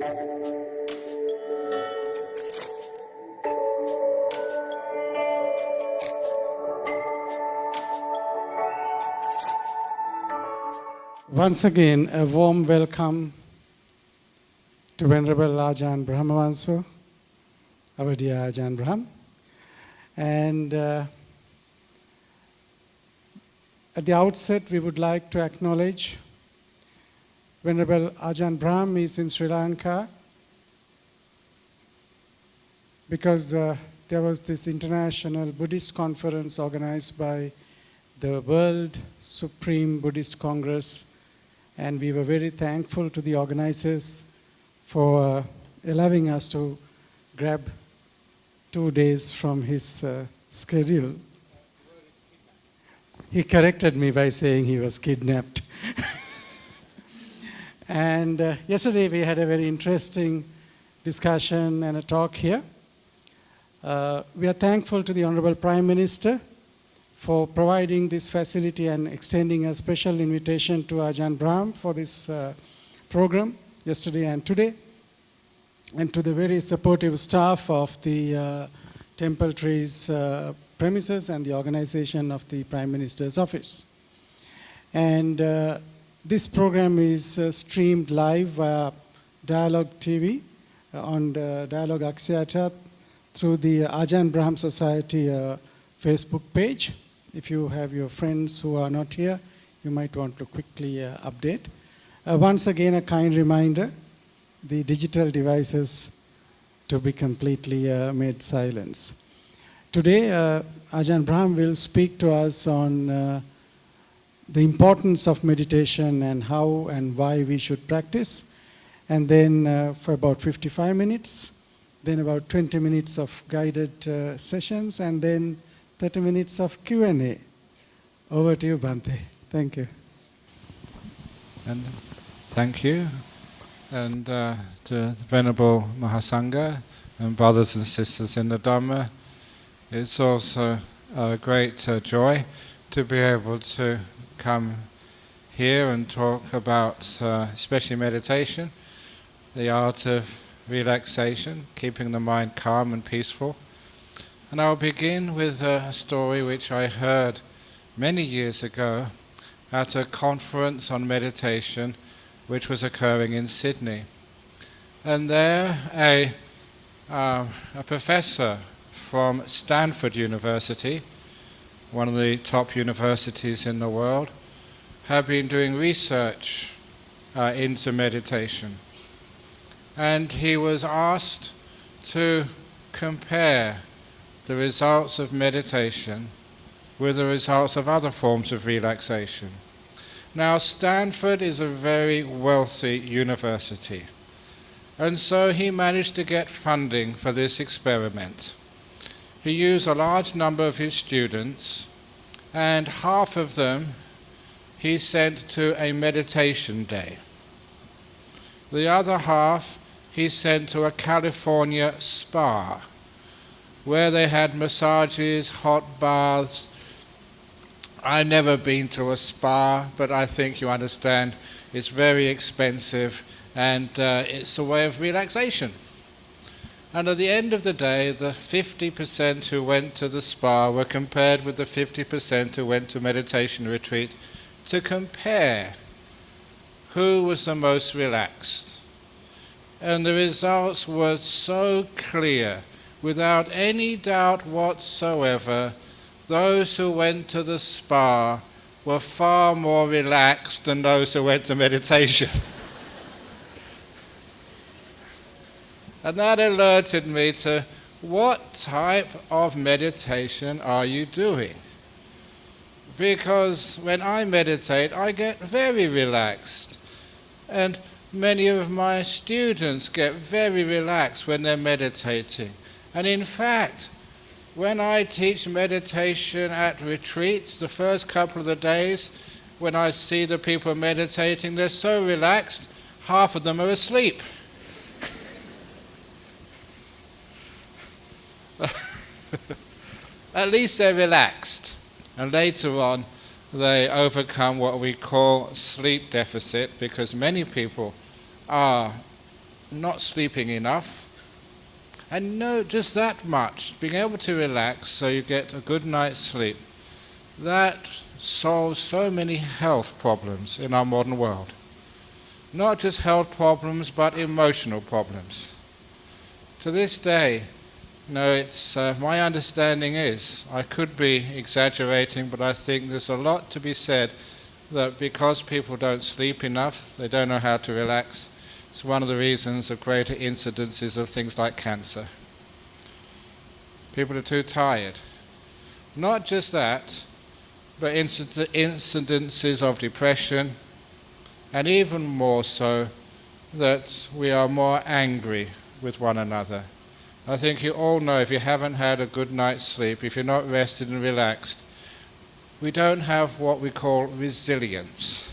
Once again, a warm welcome to Venerable Ajahn Brahmavanso, our dear Ajahn Brahm. And at the outset, we would like to acknowledge Venerable Ajahn Brahm is in Sri Lanka because there was this international Buddhist conference organized by the World Supreme Buddhist Congress, and we were very thankful to the organizers for allowing us to grab 2 days from his schedule. He corrected me by saying he was kidnapped. And yesterday we had a very interesting discussion and a talk here. We are thankful to the Honorable Prime Minister for providing this facility and extending a special invitation to Ajahn Brahm for this program yesterday and today, and to the very supportive staff of the Temple Trees premises and the organization of the Prime Minister's office. And this program is streamed live via Dialogue TV on the Dialogue Axiata through the Ajahn Brahm Society Facebook page. If you have your friends who are not here, you might want to quickly update. Once again, a kind reminder, the digital devices to be completely made silence. Today, Ajahn Brahm will speak to us on the importance of meditation and how and why we should practice. And then for about 55 minutes, then about 20 minutes of guided sessions, and then 30 minutes of Q&A. Over to you, Bhante. Thank you. And thank you. And to the Venerable Mahasangha and brothers and sisters in the Dhamma, it's also a great joy to be able to come here and talk about especially meditation, the art of relaxation, keeping the mind calm and peaceful. And I'll begin with a story which I heard many years ago at a conference on meditation which was occurring in Sydney. And there a professor from Stanford University, one of the top universities in the world, had been doing research into meditation. And he was asked to compare the results of meditation with the results of other forms of relaxation. Now, Stanford is a very wealthy university, and so he managed to get funding for this experiment. He used a large number of his students, and half of them he sent to a meditation day. The other half he sent to a California spa, where they had massages, hot baths. I've never been to a spa, but I think you understand it's very expensive, and it's a way of relaxation. And at the end of the day, the 50% who went to the spa were compared with the 50% who went to meditation retreat to compare who was the most relaxed. And the results were so clear. Without any doubt whatsoever, those who went to the spa were far more relaxed than those who went to meditation. And that alerted me to what type of meditation are you doing? Because when I meditate, I get very relaxed. And many of my students get very relaxed when they're meditating. And in fact, when I teach meditation at retreats, the first couple of the days, when I see the people meditating, they're so relaxed, half of them are asleep. At least they're relaxed. And later on, they overcome what we call sleep deficit, because many people are not sleeping enough, and no, just that much, being able to relax so you get a good night's sleep, that solves so many health problems in our modern world. Not just health problems, but emotional problems. To this day, it's my understanding is, I could be exaggerating, but I think there's a lot to be said that because people don't sleep enough, they don't know how to relax, it's one of the reasons of greater incidences of things like cancer. People are too tired. Not just that, but incidences of depression, and even more so, that we are more angry with one another. I think you all know, if you haven't had a good night's sleep, if you're not rested and relaxed, we don't have what we call resilience.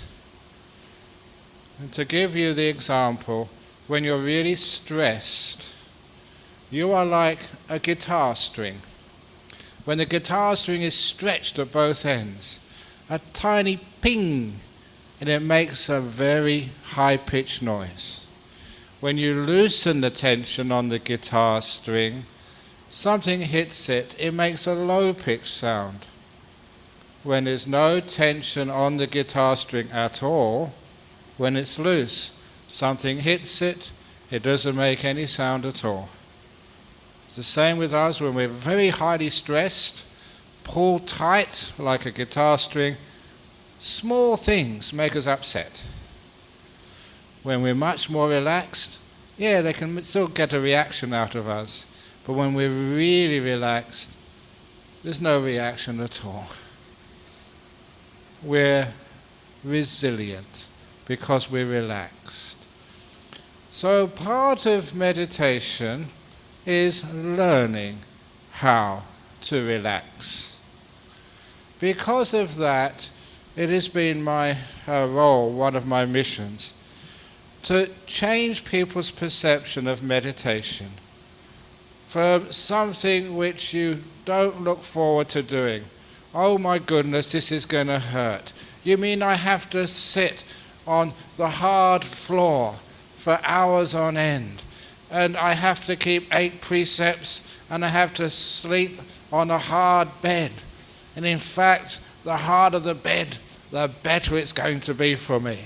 And to give you the example, when you're really stressed, you are like a guitar string. When the guitar string is stretched at both ends, a tiny ping, and it makes a very high-pitched noise. When you loosen the tension on the guitar string, something hits it, it makes a low-pitched sound. When there's no tension on the guitar string at all, when it's loose, something hits it, it doesn't make any sound at all. It's the same with us when we're very highly stressed, pulled tight like a guitar string, small things make us upset. When we're much more relaxed, they can still get a reaction out of us. But when we're really relaxed, there's no reaction at all. We're resilient because we're relaxed. So part of meditation is learning how to relax. Because of that, it has been my role, one of my missions, to change people's perception of meditation from something which you don't look forward to doing. Oh my goodness, this is going to hurt. You mean I have to sit on the hard floor for hours on end, and I have to keep 8 precepts, and I have to sleep on a hard bed, and in fact, the harder the bed, the better it's going to be for me.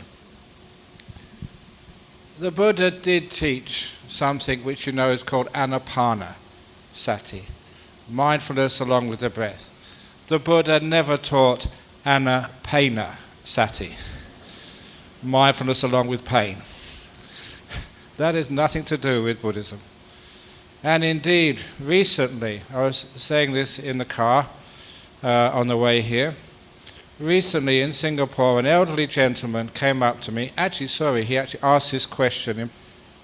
The Buddha did teach something which is called anapanasati, mindfulness along with the breath. The Buddha never taught anapanasati, mindfulness along with pain. That has nothing to do with Buddhism. And indeed, recently, I was saying this in the car on the way here, recently in Singapore, an elderly gentleman came up to me. He actually asked this question.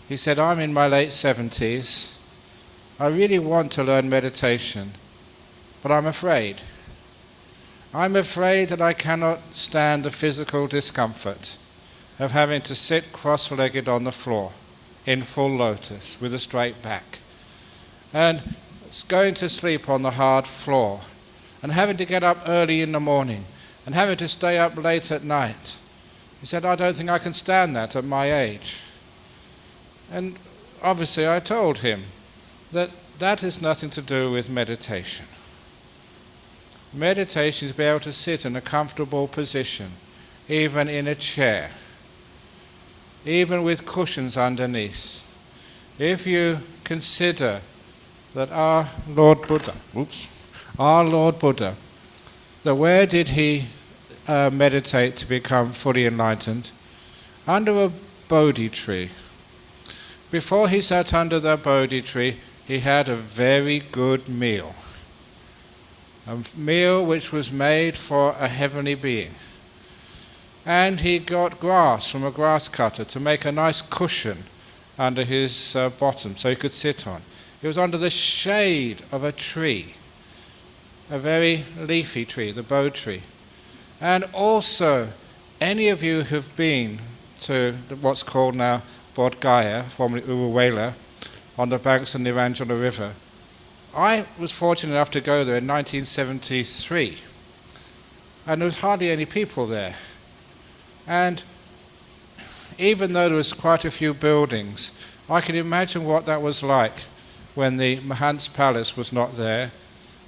He said, I'm in my late 70s. I really want to learn meditation, but I'm afraid. I'm afraid that I cannot stand the physical discomfort of having to sit cross-legged on the floor in full lotus with a straight back, and going to sleep on the hard floor, and having to get up early in the morning, and having to stay up late at night. He said, I don't think I can stand that at my age. And obviously I told him that that has nothing to do with meditation. Meditation is to be able to sit in a comfortable position, even in a chair, even with cushions underneath. If you consider that our Lord Buddha, that where did he meditate to become fully enlightened? Under a Bodhi tree. Before he sat under the Bodhi tree, he had a very good meal. A meal which was made for a heavenly being. And he got grass from a grass cutter to make a nice cushion under his bottom so he could sit on. It was under the shade of a tree, a very leafy tree, the Bodhi tree. And also, any of you who've been to what's called now Bodh Gaya, formerly Uruwela, on the banks of the Niranjana River, I was fortunate enough to go there in 1973, and there was hardly any people there. And even though there was quite a few buildings, I can imagine what that was like when the Mahant's palace was not there.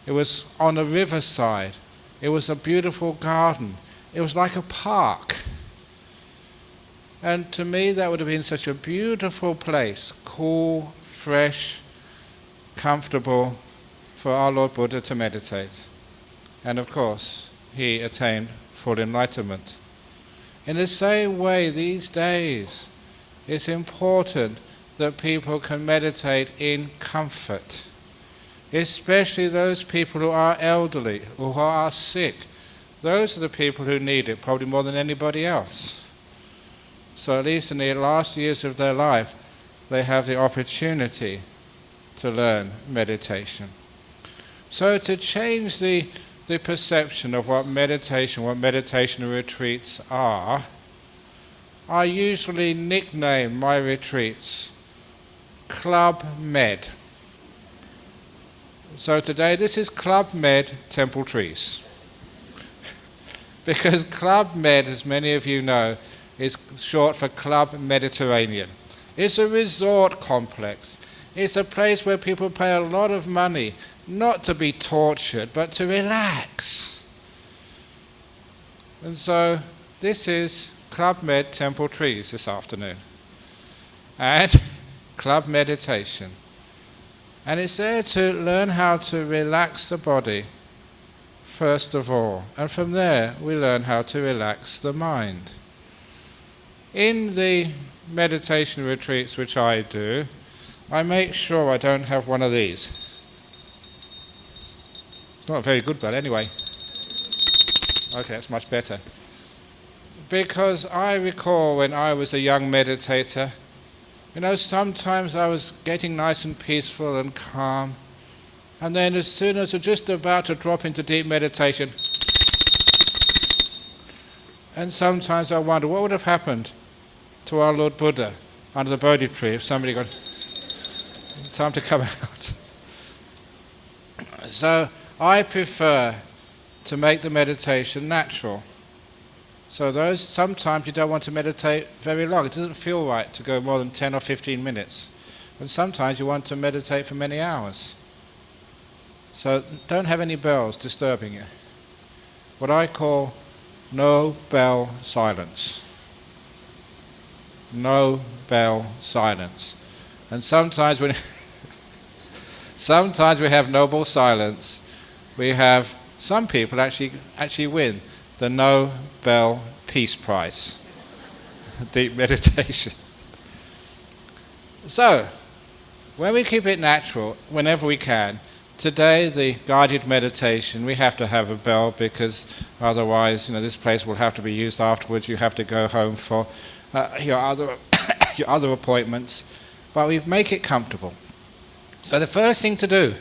It was on a riverside. It was a beautiful garden. It was like a park. And to me, that would have been such a beautiful place, cool, fresh, comfortable for our Lord Buddha to meditate. And of course, he attained full enlightenment. In the same way, these days, it's important that people can meditate in comfort, especially those people who are elderly or who are sick. Those are the people who need it, probably more than anybody else. So at least in the last years of their life, they have the opportunity to learn meditation. So to change the perception of what meditation retreats are, I usually nickname my retreats Club Med. So today this is Club Med Temple Trees. Because Club Med, as many of you know, is short for Club Mediterranean. It's a resort complex. It's a place where people pay a lot of money, not to be tortured, but to relax. And so this is Club Med Temple Trees this afternoon. And Club Meditation. And it's there to learn how to relax the body, first of all. And from there, we learn how to relax the mind. In the meditation retreats which I do, I make sure I don't have one of these. It's not very good, but anyway. Okay, that's much better. Because I recall when I was a young meditator, sometimes I was getting nice and peaceful and calm, and then as soon as I was just about to drop into deep meditation, and sometimes I wonder what would have happened to our Lord Buddha under the Bodhi tree if somebody got time to come out. So I prefer to make the meditation natural. So sometimes you don't want to meditate very long. It doesn't feel right to go more than 10 or 15 minutes. And sometimes you want to meditate for many hours. So don't have any bells disturbing you. What I call no bell silence. No bell silence. And sometimes we have noble silence. We have some people actually win the Nobel Peace Prize. Deep meditation. So, when we keep it natural, whenever we can, today the guided meditation, we have to have a bell because otherwise, this place will have to be used afterwards. You have to go home for your other appointments. But we make it comfortable. So the first thing to do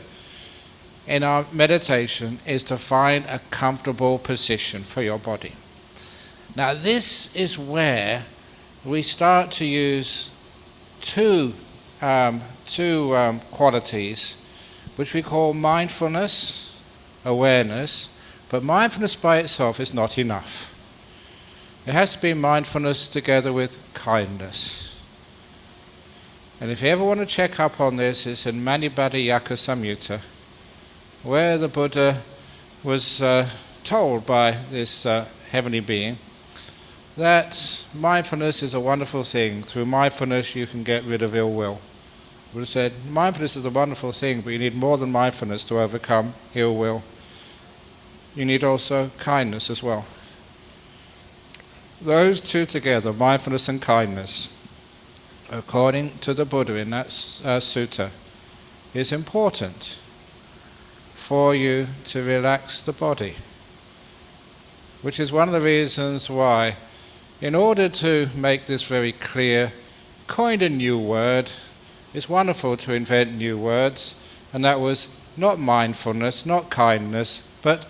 in our meditation is to find a comfortable position for your body. Now this is where we start to use two qualities which we call mindfulness, awareness, but mindfulness by itself is not enough. It has to be mindfulness together with kindness. And if you ever want to check up on this, it's in Manipadayaka Samyutta, where the Buddha was told by this heavenly being that mindfulness is a wonderful thing. Through mindfulness you can get rid of ill will. The Buddha said, mindfulness is a wonderful thing, but you need more than mindfulness to overcome ill will. You need also kindness as well. Those two together, mindfulness and kindness, according to the Buddha in that sutta, is important for you to relax the body. Which is one of the reasons why, in order to make this very clear, coined a new word. It's wonderful to invent new words, and that was not mindfulness, not kindness, but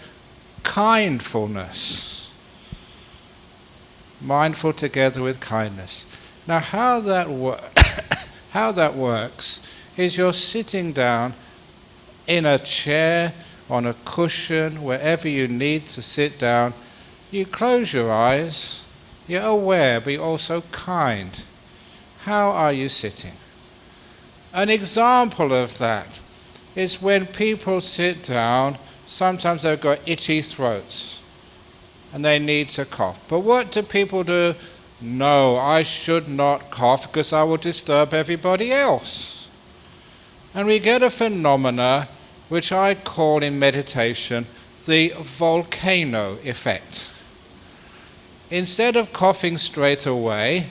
kindfulness. Mindful together with kindness. Now how that works is you're sitting down in a chair, on a cushion, wherever you need to sit down. You close your eyes, you're aware, but you're also kind. How are you sitting? An example of that is when people sit down, sometimes they've got itchy throats and they need to cough. But what do people do? No, I should not cough because I will disturb everybody else. And we get a phenomena which I call in meditation the volcano effect. Instead of coughing straight away,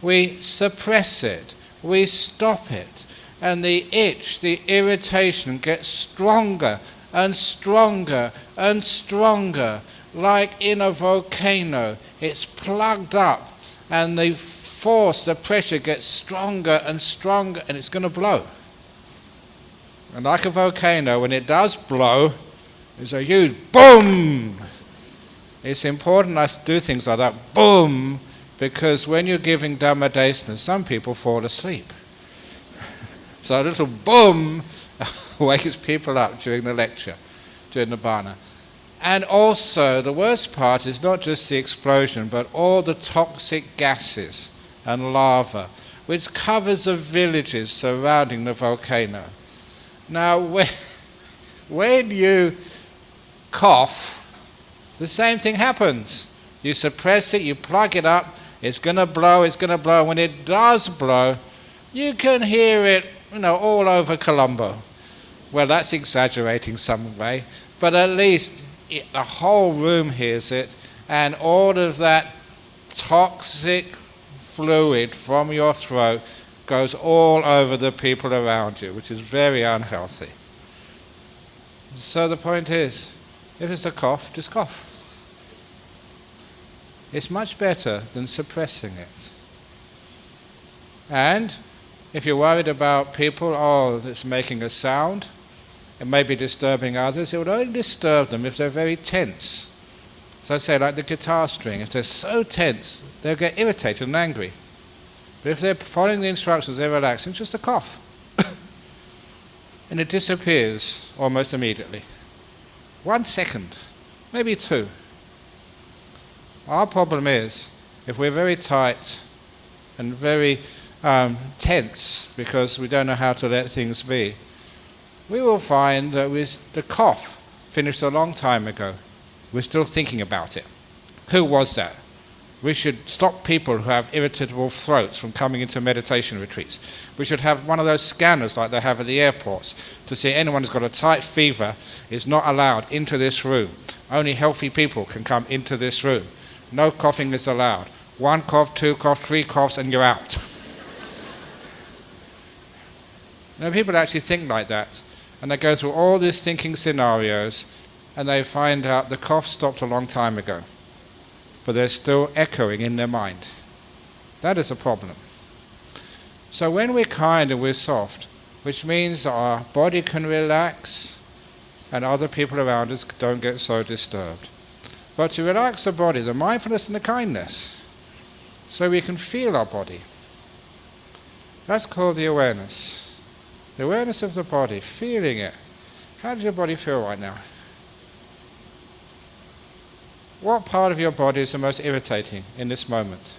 we suppress it, we stop it, and the itch, the irritation gets stronger and stronger and stronger, like in a volcano. It's plugged up, and the force, the pressure gets stronger and stronger, and it's going to blow. And like a volcano, when it does blow, there's a huge boom. It's important I do things like that, boom, because when you're giving Dhamma desana, some people fall asleep. So a little boom wakes people up during the lecture, during the bhana. And also, the worst part is not just the explosion, but all the toxic gases and lava, which covers the villages surrounding the volcano. Now, when you cough, the same thing happens. You suppress it, you plug it up, it's going to blow, it's going to blow. When it does blow, you can hear it, all over Colombo. Well, that's exaggerating some way, but at least the whole room hears it, and all of that toxic fluid from your throat goes all over the people around you, which is very unhealthy. So the point is, if it's a cough, just cough. It's much better than suppressing it. And if you're worried about people, it's making a sound, it may be disturbing others, it would only disturb them if they're very tense. As I say, like the guitar string, if they're so tense, they'll get irritated and angry. But if they're following the instructions, they're relaxing, just a cough. And it disappears almost immediately. 1 second, maybe 2. Our problem is, if we're very tight and very tense because we don't know how to let things be, we will find that the cough finished a long time ago. We're still thinking about it. Who was that? We should stop people who have irritable throats from coming into meditation retreats. We should have one of those scanners like they have at the airports to see anyone who's got a tight fever is not allowed into this room. Only healthy people can come into this room. No coughing is allowed. 1 cough, 2 coughs, 3 coughs, and you're out. Now, people actually think like that, and they go through all these thinking scenarios, and they find out the cough stopped a long time ago, but they're still echoing in their mind. That is a problem. So when we're kind and we're soft, which means that our body can relax and other people around us don't get so disturbed. But to relax the body, the mindfulness and the kindness, so we can feel our body. That's called the awareness. The awareness of the body, feeling it. How does your body feel right now? What part of your body is the most irritating in this moment?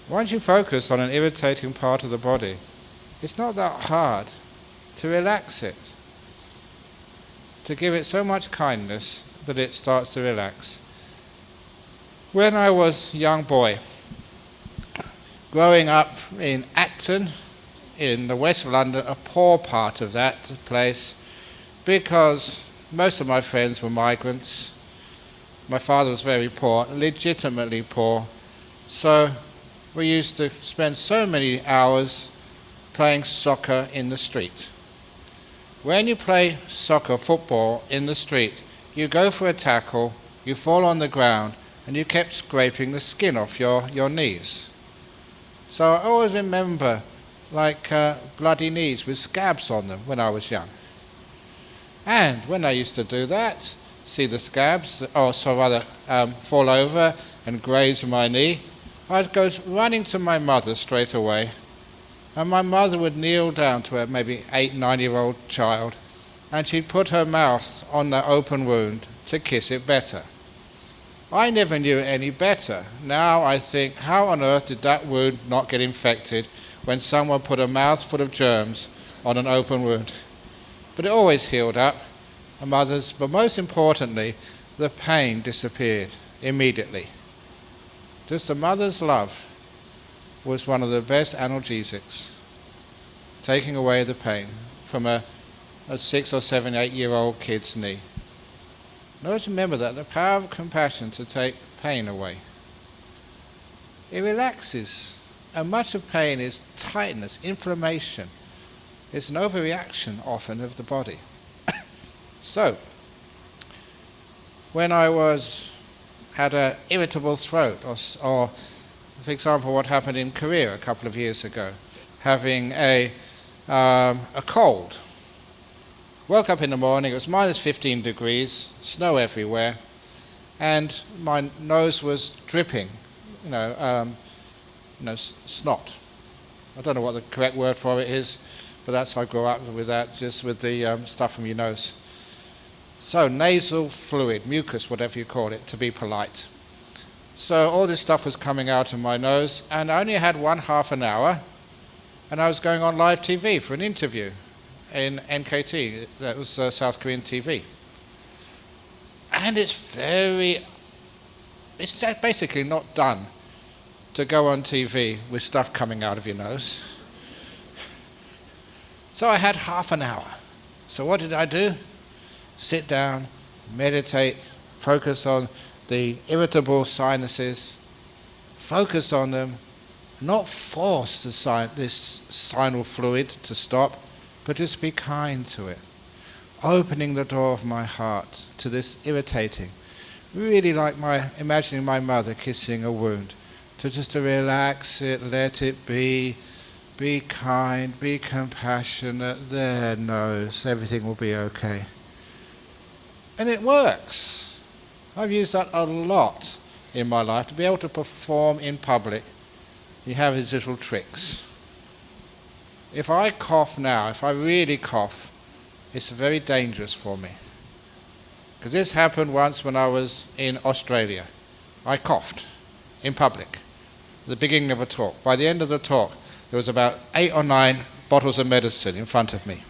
Once you focus on an irritating part of the body, it's not that hard to relax it, to give it so much kindness that it starts to relax. When I was a young boy, growing up in Acton, in the West London, a poor part of that place, because most of my friends were migrants. My father was very poor, legitimately poor, so we used to spend so many hours playing soccer in the street. When you play soccer, football, in the street, you go for a tackle, you fall on the ground, and you kept scraping the skin off your knees. So I always remember bloody knees with scabs on them when I was young. And when I used to do that, see the scabs, fall over and graze my knee, I'd go running to my mother straight away, and my mother would kneel down to her maybe 8, 9-year-old child, and she'd put her mouth on the open wound to kiss it better. I never knew any better. Now I think, how on earth did that wound not get infected when someone put a mouthful of germs on an open wound? But it always healed up. But most importantly, the pain disappeared immediately. Just the mother's love was one of the best analgesics, taking away the pain from a 6 or 7, 8-year-old kid's knee. Always remember that, the power of compassion to take pain away. It relaxes, and much of pain is tightness, inflammation. It's an overreaction often of the body. So, when I had an irritable throat, or for example what happened in Korea a couple of years ago, having a cold. Woke up in the morning, it was minus 15 degrees, snow everywhere, and my nose was dripping, snot. I don't know what the correct word for it is, but that's how I grew up with that, just with the stuff from your nose. So nasal fluid, mucus, whatever you call it, to be polite. So all this stuff was coming out of my nose, and I only had half an hour, and I was going on live TV for an interview in NKT, that was South Korean TV. And it's basically not done to go on TV with stuff coming out of your nose. So I had half an hour. So what did I do? Sit down, meditate, focus on the irritable sinuses, focus on them, not force this sinal fluid to stop, but just be kind to it. Opening the door of my heart to this irritating, really like imagining my mother kissing a wound, to relax it, let it be kind, be compassionate, there knows, everything will be okay. And it works. I've used that a lot in my life, to be able to perform in public. You have these little tricks. If I cough now, if I really cough, it's very dangerous for me. Because this happened once when I was in Australia. I coughed in public at the beginning of a talk. By the end of the talk, there was about 8 or 9 bottles of medicine in front of me.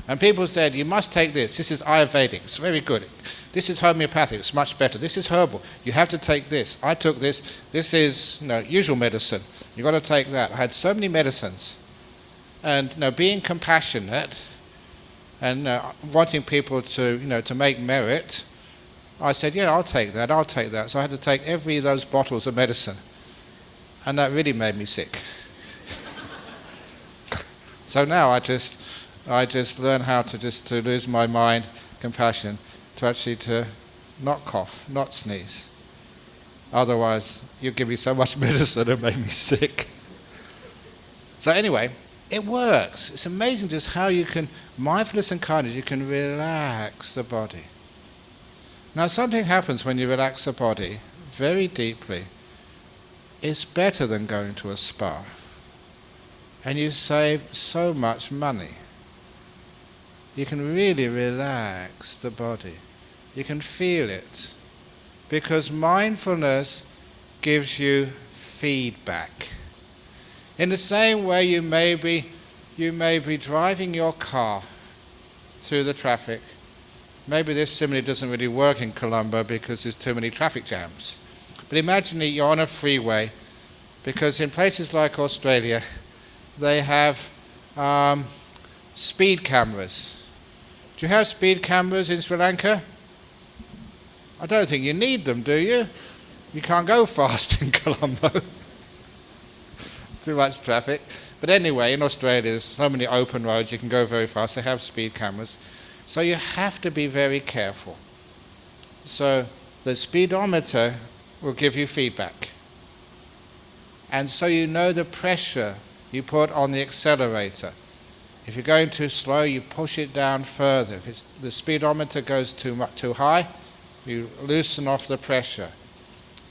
And people said, you must take this. This is Ayurvedic. It's very good. This is homeopathic. It's much better. This is herbal. You have to take this. I took this. This is usual medicine. You've got to take that. I had so many medicines. And being compassionate and wanting people to make merit, I said, yeah, I'll take that. I'll take that. So I had to take every of those bottles of medicine. And that really made me sick. So now I just learn how to lose my mind, compassion, to not cough, not sneeze. Otherwise, you give me so much medicine and make me sick. So anyway, it works. It's amazing just how you can, mindfulness and kindness, you can relax the body. Now something happens when you relax the body very deeply. It's better than going to a spa. And you save so much money. You can really relax the body. You can feel it. Because mindfulness gives you feedback. In the same way you may be driving your car through the traffic. Maybe this simile doesn't really work in Colombo because there's too many traffic jams. But imagine that you're on a freeway, because in places like Australia, they have speed cameras. Do you have speed cameras in Sri Lanka? I don't think you need them, do you? You can't go fast in Colombo. Too much traffic. But anyway, in Australia, there's so many open roads, you can go very fast. They have speed cameras. So you have to be very careful. So the speedometer will give you feedback. And so you know the pressure you put on the accelerator. If you're going too slow, you push it down further. If the speedometer goes too high, you loosen off the pressure.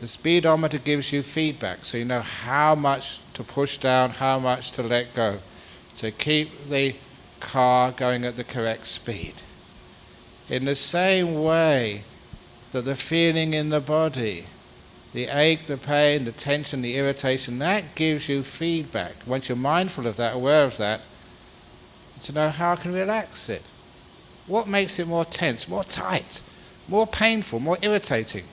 The speedometer gives you feedback, so you know how much to push down, how much to let go, to keep the car going at the correct speed. In the same way, that the feeling in the body, the ache, the pain, the tension, the irritation, that gives you feedback. Once you're mindful of that, aware of that, to know how I can relax it. What makes it more tense, more tight, more painful, more irritating?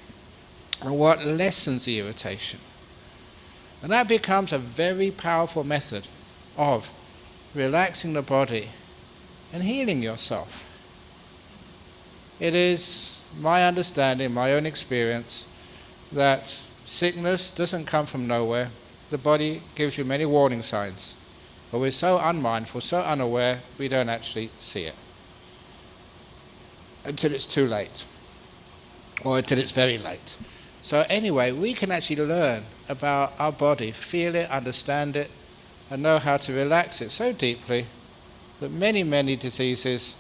And what lessens the irritation? And that becomes a very powerful method of relaxing the body and healing yourself. It is my understanding, my own experience, that sickness doesn't come from nowhere. The body gives you many warning signs, but we're so unmindful, so unaware, we don't actually see it until it's too late, or until it's very late. So anyway, we can actually learn about our body, feel it, understand it, and know how to relax it so deeply that many, many diseases,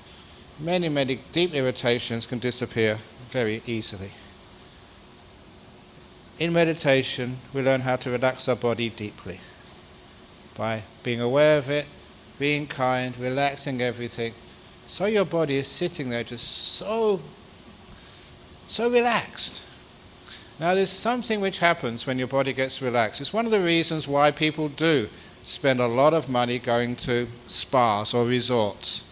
many, many deep irritations can disappear very easily. In meditation, we learn how to relax our body deeply by being aware of it, being kind, relaxing everything. So your body is sitting there just so relaxed. Now there's something which happens when your body gets relaxed. It's one of the reasons why people do spend a lot of money going to spas or resorts.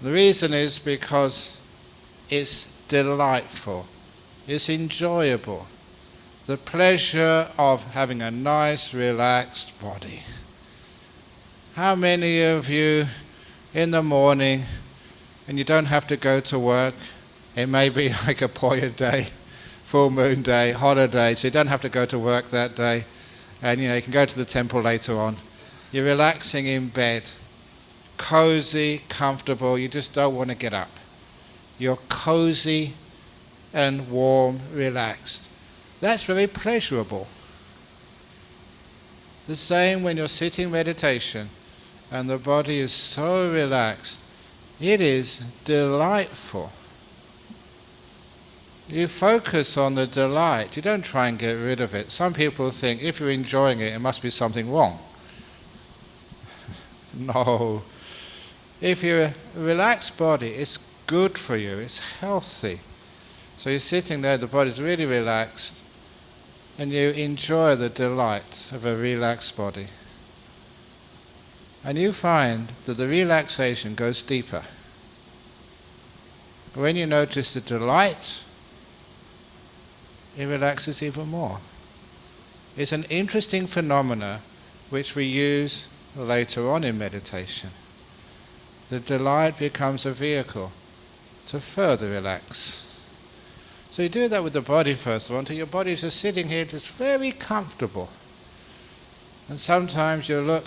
The reason is because it's delightful, it's enjoyable. The pleasure of having a nice, relaxed body. How many of you in the morning, and you don't have to go to work, it may be like a Poya day, full moon day, holiday, so you don't have to go to work that day, and you can go to the temple later on. You're relaxing in bed, cozy, comfortable, you just don't want to get up. You're cozy and warm, relaxed. That's very pleasurable. The same when you're sitting meditation and the body is so relaxed, it is delightful. You focus on the delight, you don't try and get rid of it. Some people think if you're enjoying it, it must be something wrong. No. If you're a relaxed body, it's good for you, it's healthy. So you're sitting there, the body's really relaxed, and you enjoy the delight of a relaxed body. And you find that the relaxation goes deeper. When you notice the delight, it relaxes even more. It's an interesting phenomena which we use later on in meditation. The delight becomes a vehicle to further relax. So you do that with the body first of all, until your body is just sitting here just very comfortable. And sometimes you look,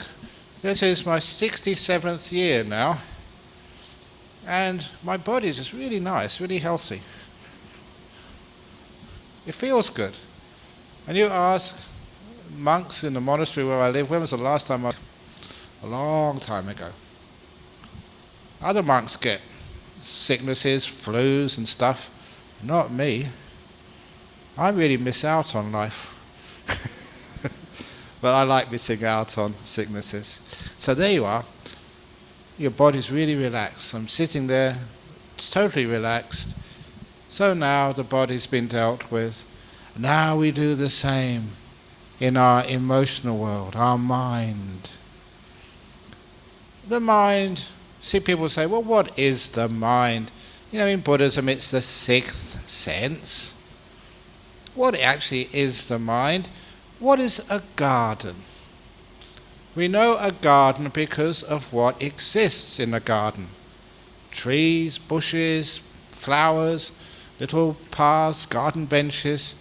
this is my 67th year now, and my body is just really nice, really healthy. It feels good. And you ask monks in the monastery where I live, when was the last time a long time ago. Other monks get sicknesses, flus and stuff. Not me. I really miss out on life. But I like missing out on sicknesses. So there you are. Your body's really relaxed. I'm sitting there, it's totally relaxed. So now the body's been dealt with. Now we do the same in our emotional world, our mind. The mind, see people say, well, what is the mind? In Buddhism it's the sixth sense. What actually is the mind? What is a garden? We know a garden because of what exists in a garden. Trees, bushes, flowers, little paths, garden benches.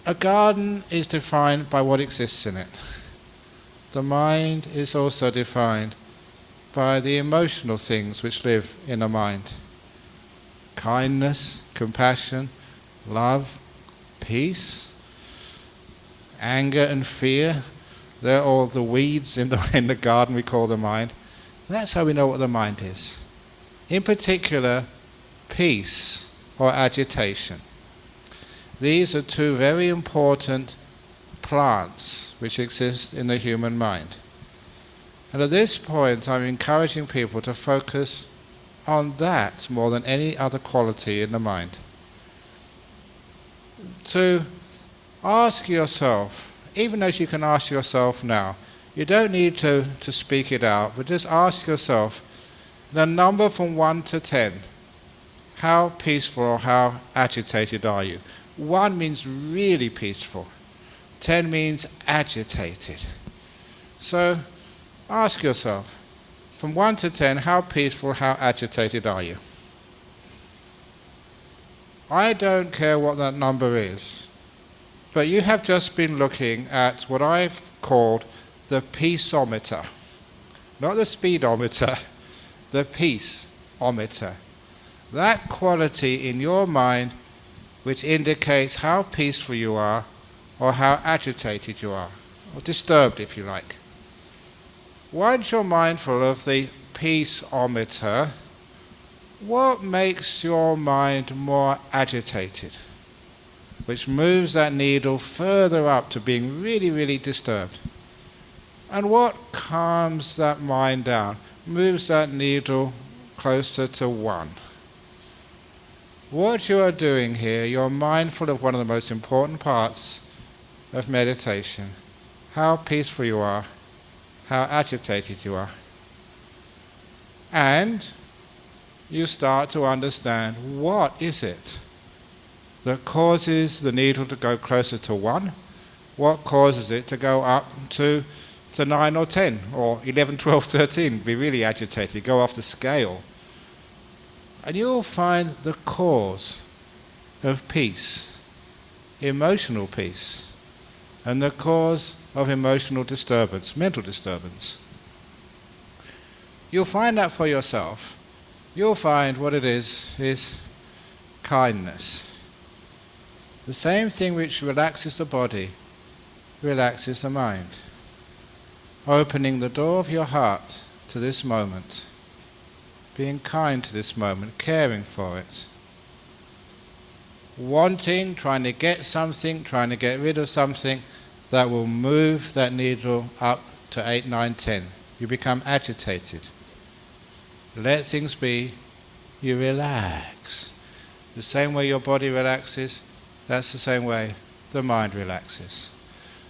A garden is defined by what exists in it. The mind is also defined by the emotional things which live in the mind. Kindness, compassion, love, peace, anger and fear. They're all the weeds in the garden we call the mind. That's how we know what the mind is. In particular, peace or agitation. These are two very important plants which exist in the human mind. And at this point, I'm encouraging people to focus on that more than any other quality in the mind. to ask yourself, even as you can ask yourself now, you don't need to speak it out, but just ask yourself, in a number from 1 to 10, how peaceful or how agitated are you? 1 means really peaceful. 10 means agitated. So ask yourself, from 1 to 10, how peaceful, how agitated are you? I don't care what that number is, but you have just been looking at what I've called the peaceometer. Not the speedometer, the peaceometer. That quality in your mind which indicates how peaceful you are or how agitated you are, or disturbed if you like. Once you're mindful of the peaceometer, what makes your mind more agitated? Which moves that needle further up to being really, really disturbed. And what calms that mind down, moves that needle closer to 1. What you are doing here, you're mindful of one of the most important parts of meditation. How peaceful you are, how agitated you are. And you start to understand, what is it that causes the needle to go closer to 1? What causes it to go up to 9 or 10 or 11, 12, 13, be really agitated, go off the scale? And you'll find the cause of peace, emotional peace, and the cause of emotional disturbance, mental disturbance. You'll find that for yourself. You'll find what it is kindness. The same thing which relaxes the body, relaxes the mind. Opening the door of your heart to this moment, being kind to this moment, caring for it. Wanting, trying to get something, trying to get rid of something that will move that needle up to 8, 9, 10. You become agitated. Let things be, you relax. The same way your body relaxes, that's the same way the mind relaxes.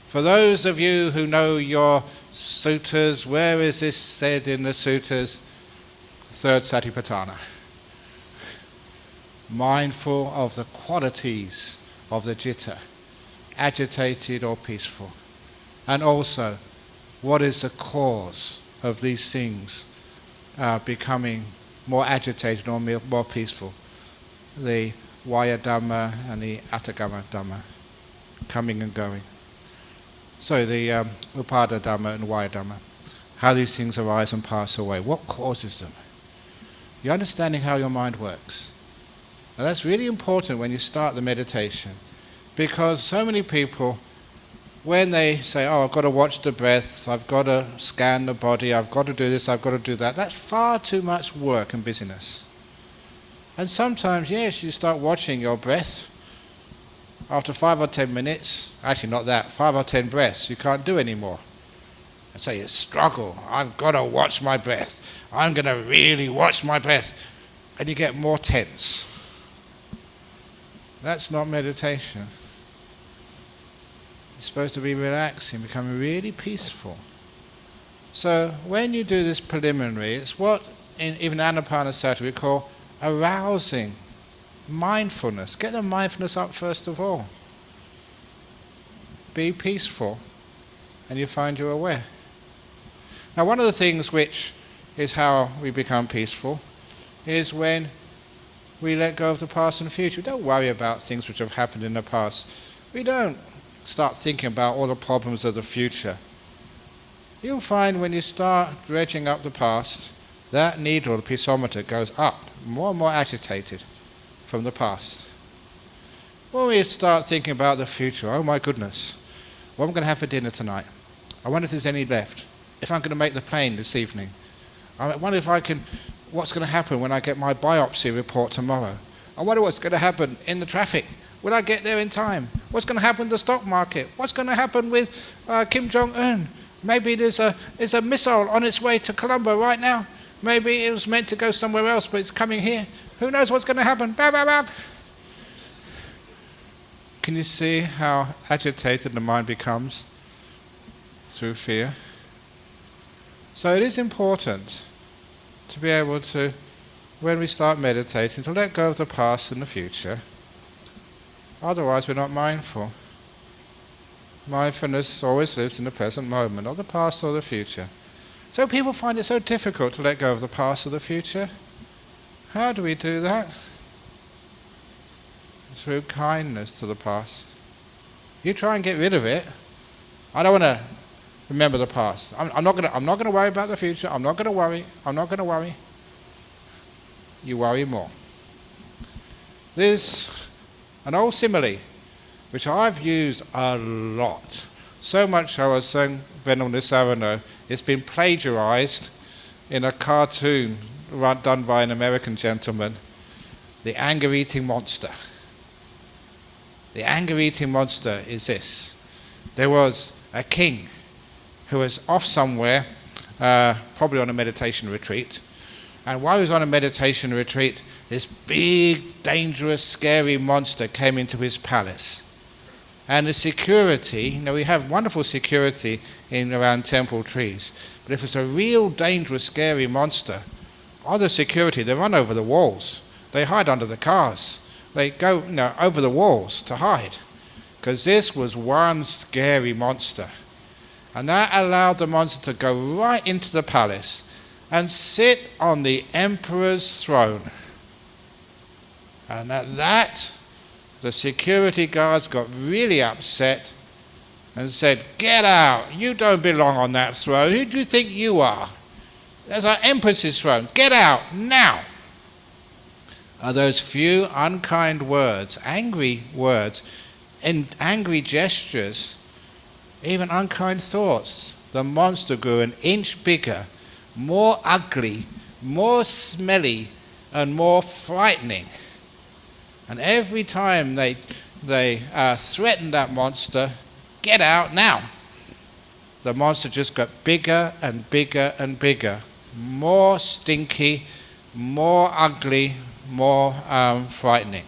For those of you who know your suttas, where is this said in the suttas? Third Satipatthana. Mindful of the qualities of the citta, agitated or peaceful. And also, what is the cause of these things becoming more agitated or more peaceful? The Vaya Dhamma and the Atthagama Dhamma, coming and going. So the Upada Dhamma and Vaya Dhamma, how these things arise and pass away. What causes them? You're understanding how your mind works. And that's really important when you start the meditation, because so many people, when they say, oh, I've got to watch the breath, I've got to scan the body, I've got to do this, I've got to do that, that's far too much work and busyness. And sometimes, yes, you start watching your breath. After 5 or 10 minutes, actually not that, 5 or 10 breaths, you can't do anymore. And so you struggle, I've got to watch my breath. I'm going to really watch my breath. And you get more tense. That's not meditation. You're supposed to be relaxing, becoming really peaceful. So when you do this preliminary, it's what in even Anapanasati we call arousing mindfulness. Get the mindfulness up first of all. Be peaceful, and you find you're aware. Now, one of the things which is how we become peaceful is when we let go of the past and the future. We don't worry about things which have happened in the past. We don't start thinking about all the problems of the future. You'll find when you start dredging up the past, that needle, the peaceometer, goes up, more and more agitated from the past. When we start thinking about the future, oh my goodness, what am I going to have for dinner tonight? I wonder if there's any left. If I'm going to make the plane this evening. I wonder if I can, what's going to happen when I get my biopsy report tomorrow? I wonder what's going to happen in the traffic. Will I get there in time? What's going to happen in the stock market? What's going to happen with Kim Jong-un? Maybe there's a missile on its way to Colombo right now. Maybe it was meant to go somewhere else, but it's coming here. Who knows what's going to happen? Bah, bah, bah. Can you see how agitated the mind becomes through fear? So it is important to be able to, when we start meditating, to let go of the past and the future. Otherwise we're not mindful. Mindfulness always lives in the present moment, not the past or the future. So people find it so difficult to let go of the past or the future. How do we do that? Through kindness to the past. You try and get rid of it. I don't want to remember the past. I'm not going to worry about the future. I'm not going to worry. You worry more. There's an old simile which I've used a lot. So much I was saying Venom Nisarano, it's been plagiarized in a cartoon done by an American gentleman, The Anger-Eating Monster. The anger-eating monster is this. There was a king who was off somewhere, probably on a meditation retreat, and while he was on a meditation retreat, this big, dangerous, scary monster came into his palace. And the security, we have wonderful security around temple trees, but if it's a real dangerous, scary monster, other security, they run over the walls. They hide under the cars. They go over the walls to hide, because this was one scary monster. And that allowed the monster to go right into the palace and sit on the emperor's throne. And at that, the security guards got really upset and said, "Get out, you don't belong on that throne. Who do you think you are? There's our empress's throne. Get out, now." Are those few unkind words, angry words, and angry gestures, even unkind thoughts, the monster grew an inch bigger, more ugly, more smelly, and more frightening. And every time they threatened that monster, "Get out now," the monster just got bigger and bigger and bigger, more stinky, more ugly, more frightening.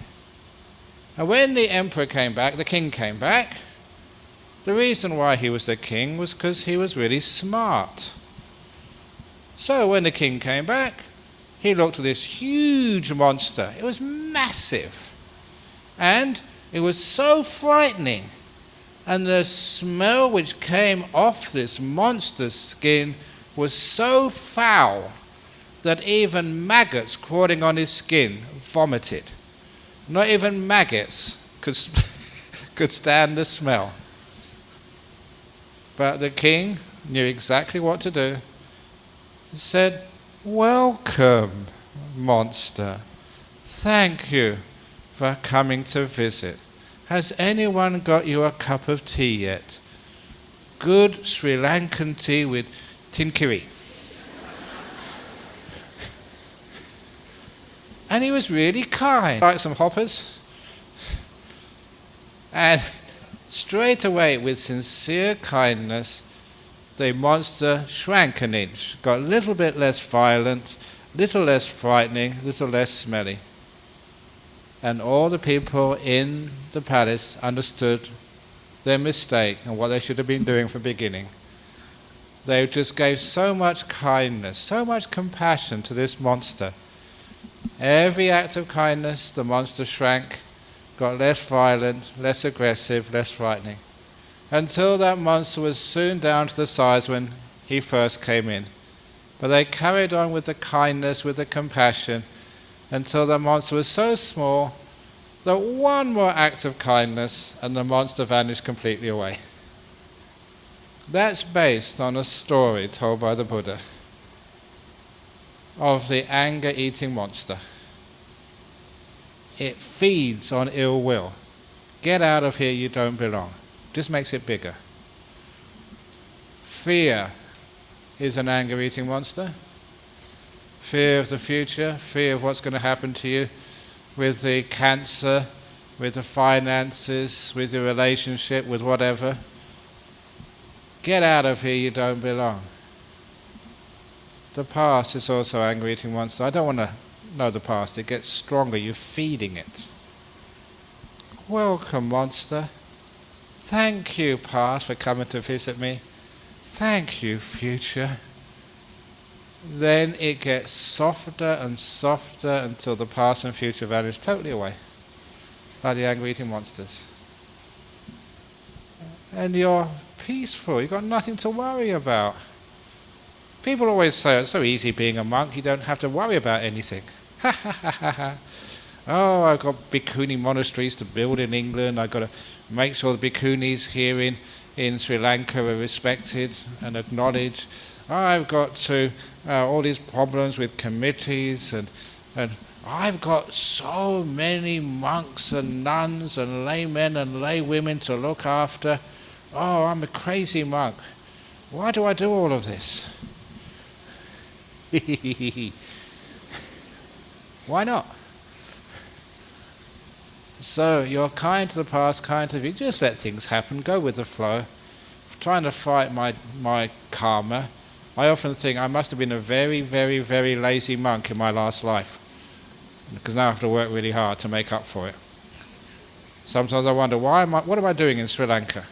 And when the emperor came back, the king came back, the reason why he was the king was because he was really smart. So when the king came back, he looked at this huge monster. It was massive. And it was so frightening. And the smell which came off this monster's skin was so foul that even maggots crawling on his skin vomited. Not even maggots could stand the smell. But the king knew exactly what to do. He said, "Welcome, monster. Thank you for coming to visit. Has anyone got you a cup of tea yet? Good Sri Lankan tea with tinkiri." And he was really kind. Like some hoppers. And straight away, with sincere kindness, the monster shrank an inch, got a little bit less violent, little less frightening, little less smelly. And all the people in the palace understood their mistake and what they should have been doing from the beginning. They just gave so much kindness, so much compassion to this monster. Every act of kindness, the monster shrank, got less violent, less aggressive, less frightening, until that monster was soon down to the size when he first came in. But they carried on with the kindness, with the compassion, until the monster was so small that one more act of kindness and the monster vanished completely away. That's based on a story told by the Buddha of the anger-eating monster. It feeds on ill will. Get out of here, you don't belong. Just makes it bigger. Fear is an anger-eating monster. Fear of the future, fear of what's going to happen to you with the cancer, with the finances, with your relationship, with whatever. Get out of here, you don't belong. The past is also an anger-eating monster. I don't want to know the past. It gets stronger. You're feeding it. welcome, monster. Thank you, past, for coming to visit me. Thank you, future. Then it gets softer and softer until the past and future vanish totally away, like the angry eating monsters. And you're peaceful, you've got nothing to worry about. People always say, it's so easy being a monk, you don't have to worry about anything. Ha ha ha ha ha. Oh, I've got bhikkhuni monasteries to build in England, I've got to make sure the bhikkhunis here in Sri Lanka are respected and acknowledged. I've got to, all these problems with committees and I've got so many monks and nuns and laymen and laywomen to look after. Oh, I'm a crazy monk. Why do I do all of this? Why not? So you're kind to the past, kind to the future. Just let things happen. Go with the flow. Trying to fight my karma. I often think I must have been a very, very, very lazy monk in my last life, because now I have to work really hard to make up for it. Sometimes I wonder, what am I doing in Sri Lanka?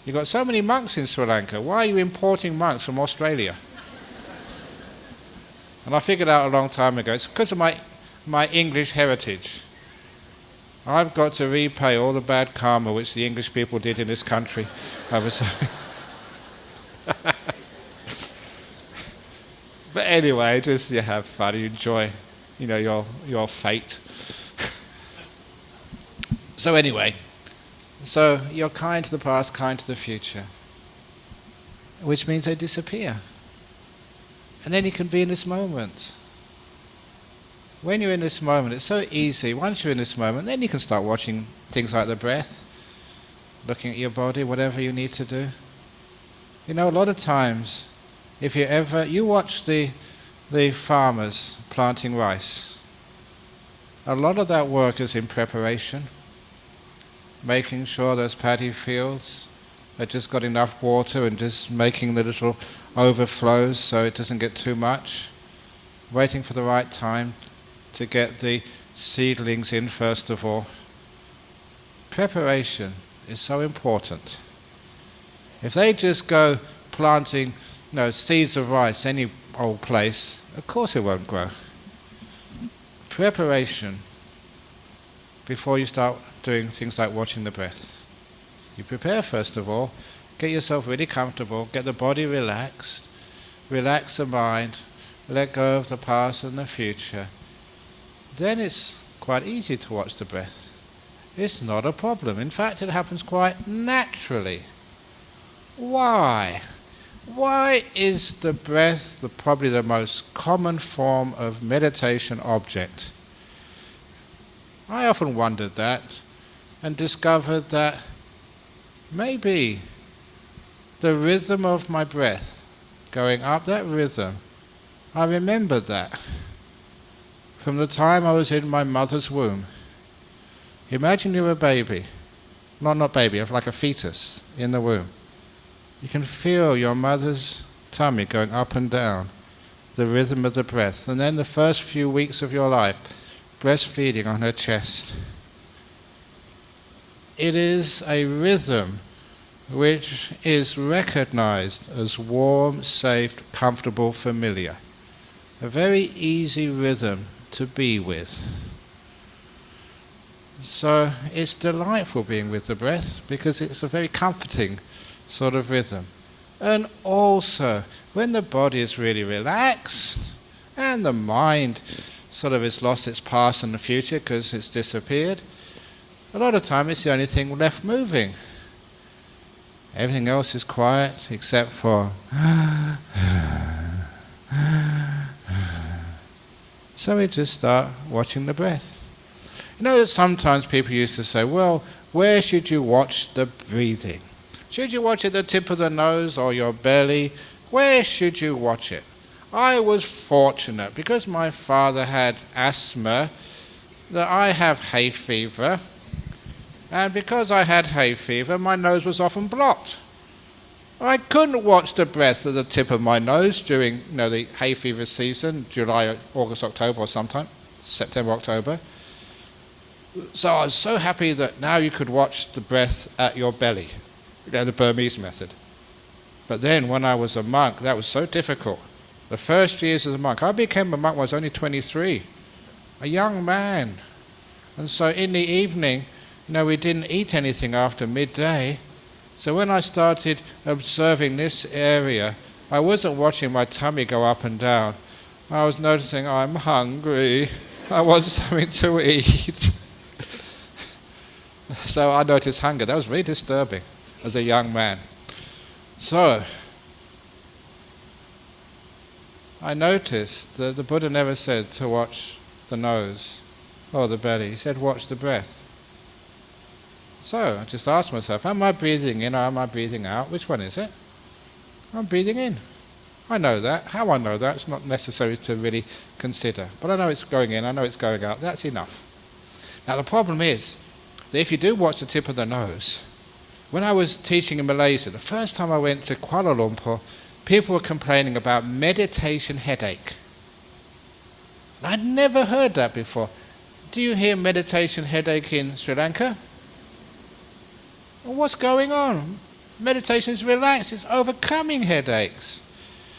You've got so many monks in Sri Lanka. Why are you importing monks from Australia? And I figured out a long time ago, it's because of my English heritage. I've got to repay all the bad karma which the English people did in this country. But anyway, just you have fun, you enjoy, your fate. So anyway, you're kind to the past, kind to the future, which means they disappear. And then you can be in this moment. When you're in this moment, it's so easy. Once you're in this moment, then you can start watching things like the breath, looking at your body, whatever you need to do. A lot of times, if you watch the farmers planting rice, a lot of that work is in preparation, making sure those paddy fields have just got enough water and just making the little overflows so it doesn't get too much, waiting for the right time to get the seedlings in first of all. Preparation is so important. If they just go planting seeds of rice any old place, of course it won't grow. Preparation before you start doing things like watching the breath. You prepare first of all, get yourself really comfortable, get the body relaxed, relax the mind, let go of the past and the future. Then it's quite easy to watch the breath. It's not a problem. In fact, it happens quite naturally. Why? Why is the breath probably the most common form of meditation object? I often wondered that and discovered that maybe the rhythm of my breath going up, that rhythm, I remembered that from the time I was in my mother's womb. Imagine you're a baby, not baby, like a fetus in the womb. You can feel your mother's tummy going up and down, the rhythm of the breath. And then the first few weeks of your life, breastfeeding on her chest. It is a rhythm which is recognized as warm, safe, comfortable, familiar. A very easy rhythm to be with. So it's delightful being with the breath because it's a very comforting sort of rhythm. And also, when the body is really relaxed and the mind sort of has lost its past and the future because it's disappeared, a lot of time it's the only thing left moving. Everything else is quiet except for so we just start watching the breath. That sometimes people used to say, well, where should you watch the breathing? Should you watch it at the tip of the nose or your belly? Where should you watch it? I was fortunate because my father had asthma that I have hay fever, and because I had hay fever my nose was often blocked. I couldn't watch the breath at the tip of my nose during the hay fever season, July, August, October or sometime, September, October. So I was so happy that now you could watch the breath at your belly, the Burmese method. But then when I was a monk, that was so difficult. The first years as a monk, I became a monk when I was only 23, a young man. And so in the evening, we didn't eat anything after midday. So when I started observing this area, I wasn't watching my tummy go up and down. I was noticing, I'm hungry, I want something to eat. So I noticed hunger. That was very disturbing as a young man. So I noticed that the Buddha never said to watch the nose or the belly. He said watch the breath. So I just asked myself, am I breathing in or am I breathing out? Which one is it? I'm breathing in. I know that. How I know that, it's not necessary to really consider. But I know it's going in, I know it's going out. That's enough. Now the problem is that if you do watch the tip of the nose, when I was teaching in Malaysia, the first time I went to Kuala Lumpur, people were complaining about meditation headache. I'd never heard that before. Do you hear meditation headache in Sri Lanka? Well, what's going on? Meditation is relaxed, it's overcoming headaches.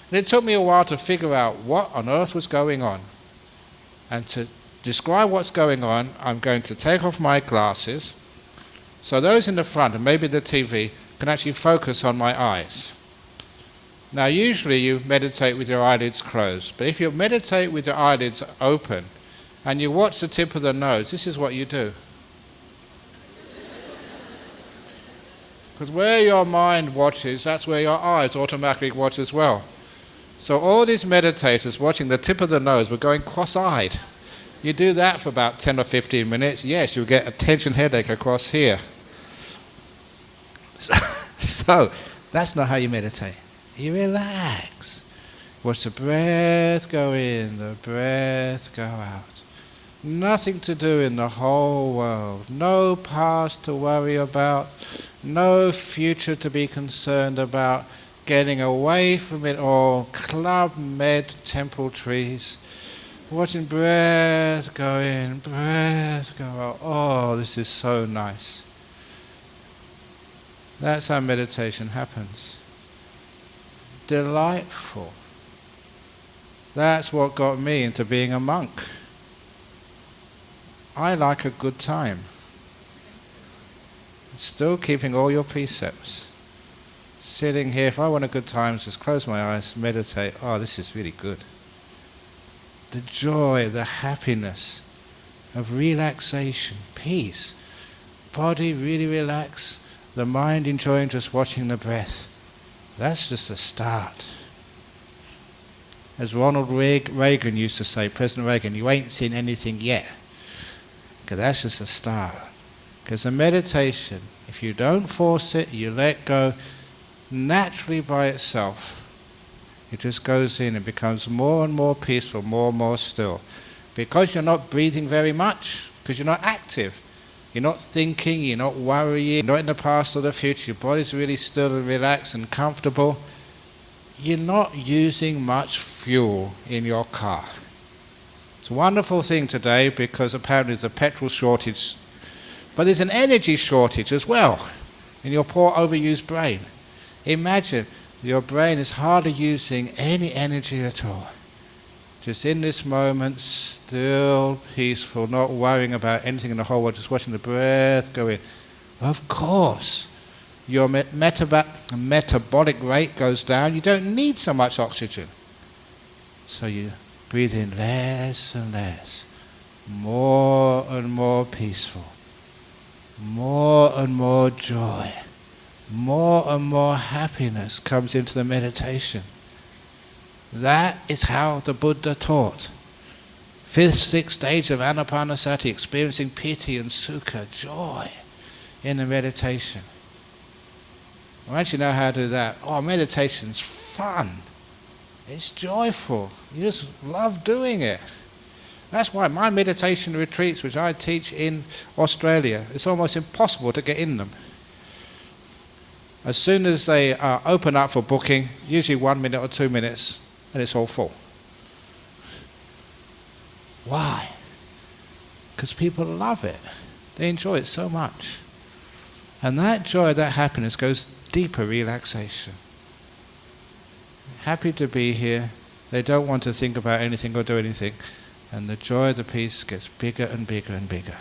And it took me a while to figure out what on earth was going on. And to describe what's going on, I'm going to take off my glasses so those in the front and maybe the TV can actually focus on my eyes. Now usually you meditate with your eyelids closed, but if you meditate with your eyelids open and you watch the tip of the nose, this is what you do. Because where your mind watches, that's where your eyes automatically watch as well. So all these meditators watching the tip of the nose were going cross-eyed. You do that for about 10 or 15 minutes, yes, you'll get a tension headache across here. So that's not how you meditate. You relax. Watch the breath go in, the breath go out. Nothing to do in the whole world. No past to worry about. No future to be concerned about. Getting away from it all. Club Med temple trees. Watching breath go in, breath go out. Oh, this is so nice. That's how meditation happens. Delightful. That's what got me into being a monk. I like a good time. Still keeping all your precepts. Sitting here, if I want a good time, just close my eyes, meditate. Oh, this is really good. The joy, the happiness of relaxation, peace. Body really relaxed. The mind enjoying just watching the breath. That's just a start. As Ronald Reagan used to say, President Reagan, you ain't seen anything yet. Because that's just a start. Because the meditation, if you don't force it, you let go naturally by itself. It just goes in and becomes more and more peaceful, more and more still. Because you're not breathing very much, because you're not active. You're not thinking, you're not worrying, you're not in the past or the future. Your body's really still and relaxed and comfortable. You're not using much fuel in your car. It's a wonderful thing today because apparently there's a petrol shortage. But there's an energy shortage as well in your poor overused brain. Imagine your brain is hardly using any energy at all. Just in this moment, still peaceful, not worrying about anything in the whole world, just watching the breath go in. Of course, your metabolic rate goes down. You don't need so much oxygen. So you breathe in less and less, more and more peaceful, more and more joy, more and more happiness comes into the meditation. That is how the Buddha taught. 5th, 6th stage of Anapanasati, experiencing piti and sukha, joy in the meditation. Once you know how to do that, meditation's fun. It's joyful. You just love doing it. That's why my meditation retreats, which I teach in Australia, it's almost impossible to get in them. As soon as they open up for booking, usually 1 minute or 2 minutes, and it's all full. Why? Because people love it. They enjoy it so much. And that joy, that happiness goes deeper relaxation. Happy to be here. They don't want to think about anything or do anything. And the joy of the peace gets bigger and bigger and bigger.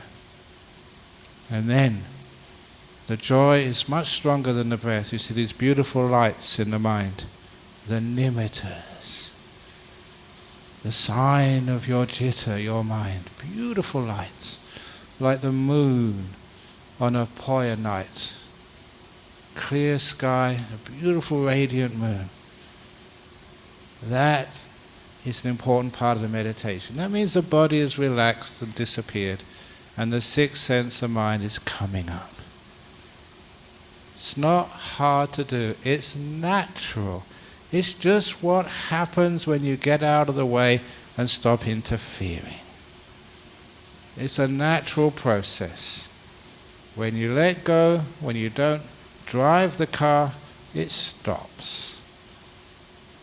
And then the joy is much stronger than the breath. You see these beautiful lights in the mind. The nimittas. The sign of your citta, your mind. Beautiful lights. Like the moon on a Poya night. Clear sky, a beautiful radiant moon. That is an important part of the meditation. That means the body is relaxed and disappeared, and the sixth sense of mind is coming up. It's not hard to do. It's natural. It's just what happens when you get out of the way and stop interfering. It's a natural process. When you let go, when you don't drive the car, it stops.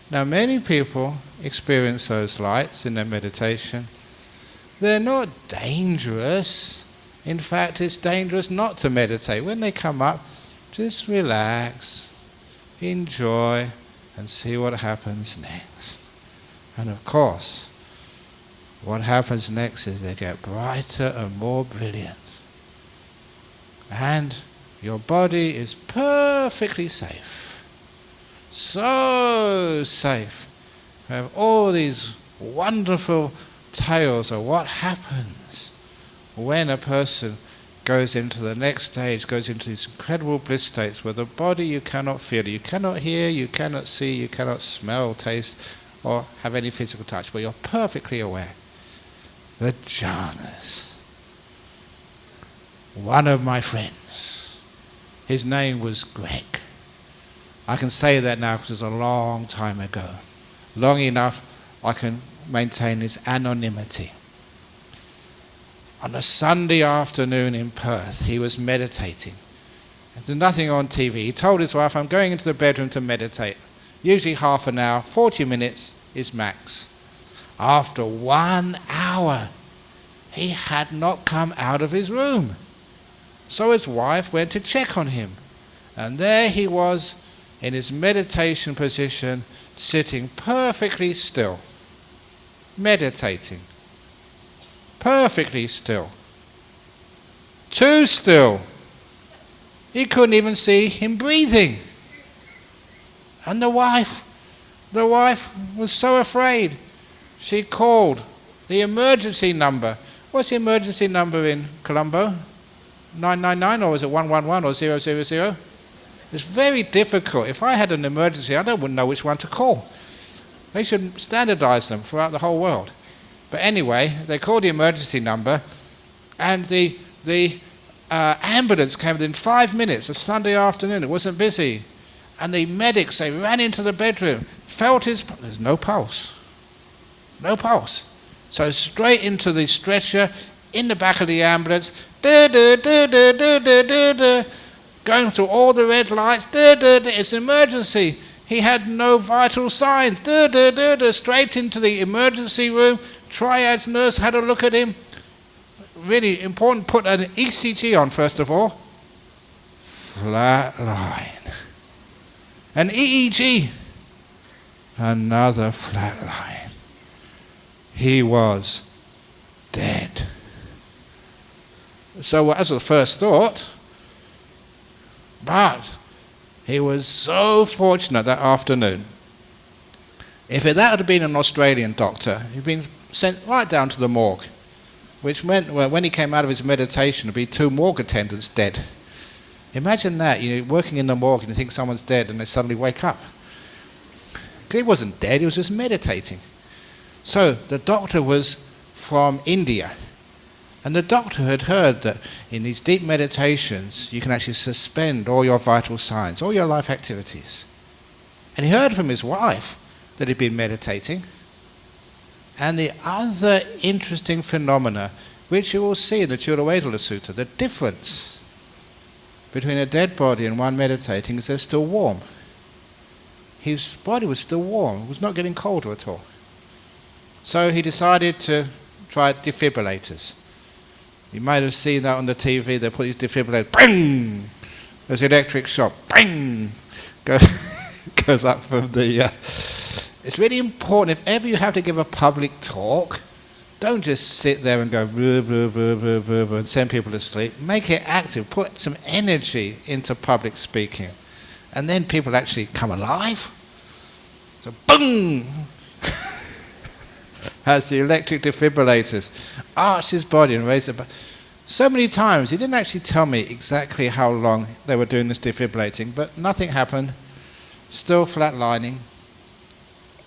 Now, many people experience those lights in their meditation. They're not dangerous. In fact, it's dangerous not to meditate. When they come up, just relax, enjoy, and see what happens next. And of course, what happens next is they get brighter and more brilliant. And your body is perfectly safe. So safe. We have all these wonderful tales of what happens when a person goes into the next stage, goes into these incredible bliss states where the body you cannot feel, you cannot hear, you cannot see, you cannot smell, taste, or have any physical touch, but you're perfectly aware. The jhanas. One of my friends, his name was Greg. I can say that now because it was a long time ago. Long enough I can maintain his anonymity. On a Sunday afternoon in Perth, he was meditating. There's nothing on TV. He told his wife, I'm going into the bedroom to meditate. Usually half an hour, 40 minutes is max. After 1 hour, he had not come out of his room. So his wife went to check on him. And there he was in his meditation position, sitting perfectly still, meditating. Perfectly still. Too still. He couldn't even see him breathing. And the wife was so afraid. She called the emergency number. What's the emergency number in Colombo? 999, or was it 111 or 000? It's very difficult. If I had an emergency, I wouldn't know which one to call. They should standardize them throughout the whole world. But anyway, they called the emergency number, and the ambulance came within 5 minutes, a Sunday afternoon. It wasn't busy. And the medics, they ran into the bedroom, felt there's no pulse. No pulse. So straight into the stretcher, in the back of the ambulance, going through all the red lights, it's an emergency. He had no vital signs, straight into the emergency room. Triad's nurse had a look at him. Really important, put an ECG on first of all. Flat line. An EEG. Another flat line. He was dead. So as was the first thought, but he was so fortunate that afternoon. If that had been an Australian doctor, he'd been sent right down to the morgue, which meant when he came out of his meditation, there'd be 2 morgue attendants dead. Imagine that, you're working in the morgue and you think someone's dead and they suddenly wake up. He wasn't dead, he was just meditating. So the doctor was from India, and the doctor had heard that in these deep meditations you can actually suspend all your vital signs, all your life activities. And he heard from his wife that he'd been meditating. And the other interesting phenomena, which you will see in the Chudawedala Sutta, the difference between a dead body and one meditating is they're still warm. His body was still warm, it was not getting colder at all. So he decided to try defibrillators. You might have seen that on the TV. They put these defibrillators, bang! There's electric shock, bang! Goes up from the... It's really important, if ever you have to give a public talk, don't just sit there and go blah, blah, blah, blah, blah, blah, and send people to sleep. Make it active. Put some energy into public speaking. And then people actually come alive. So boom! Has the electric defibrillators. Arch his body and raise it back. So many times, he didn't actually tell me exactly how long they were doing this defibrillating, but nothing happened. Still flatlining.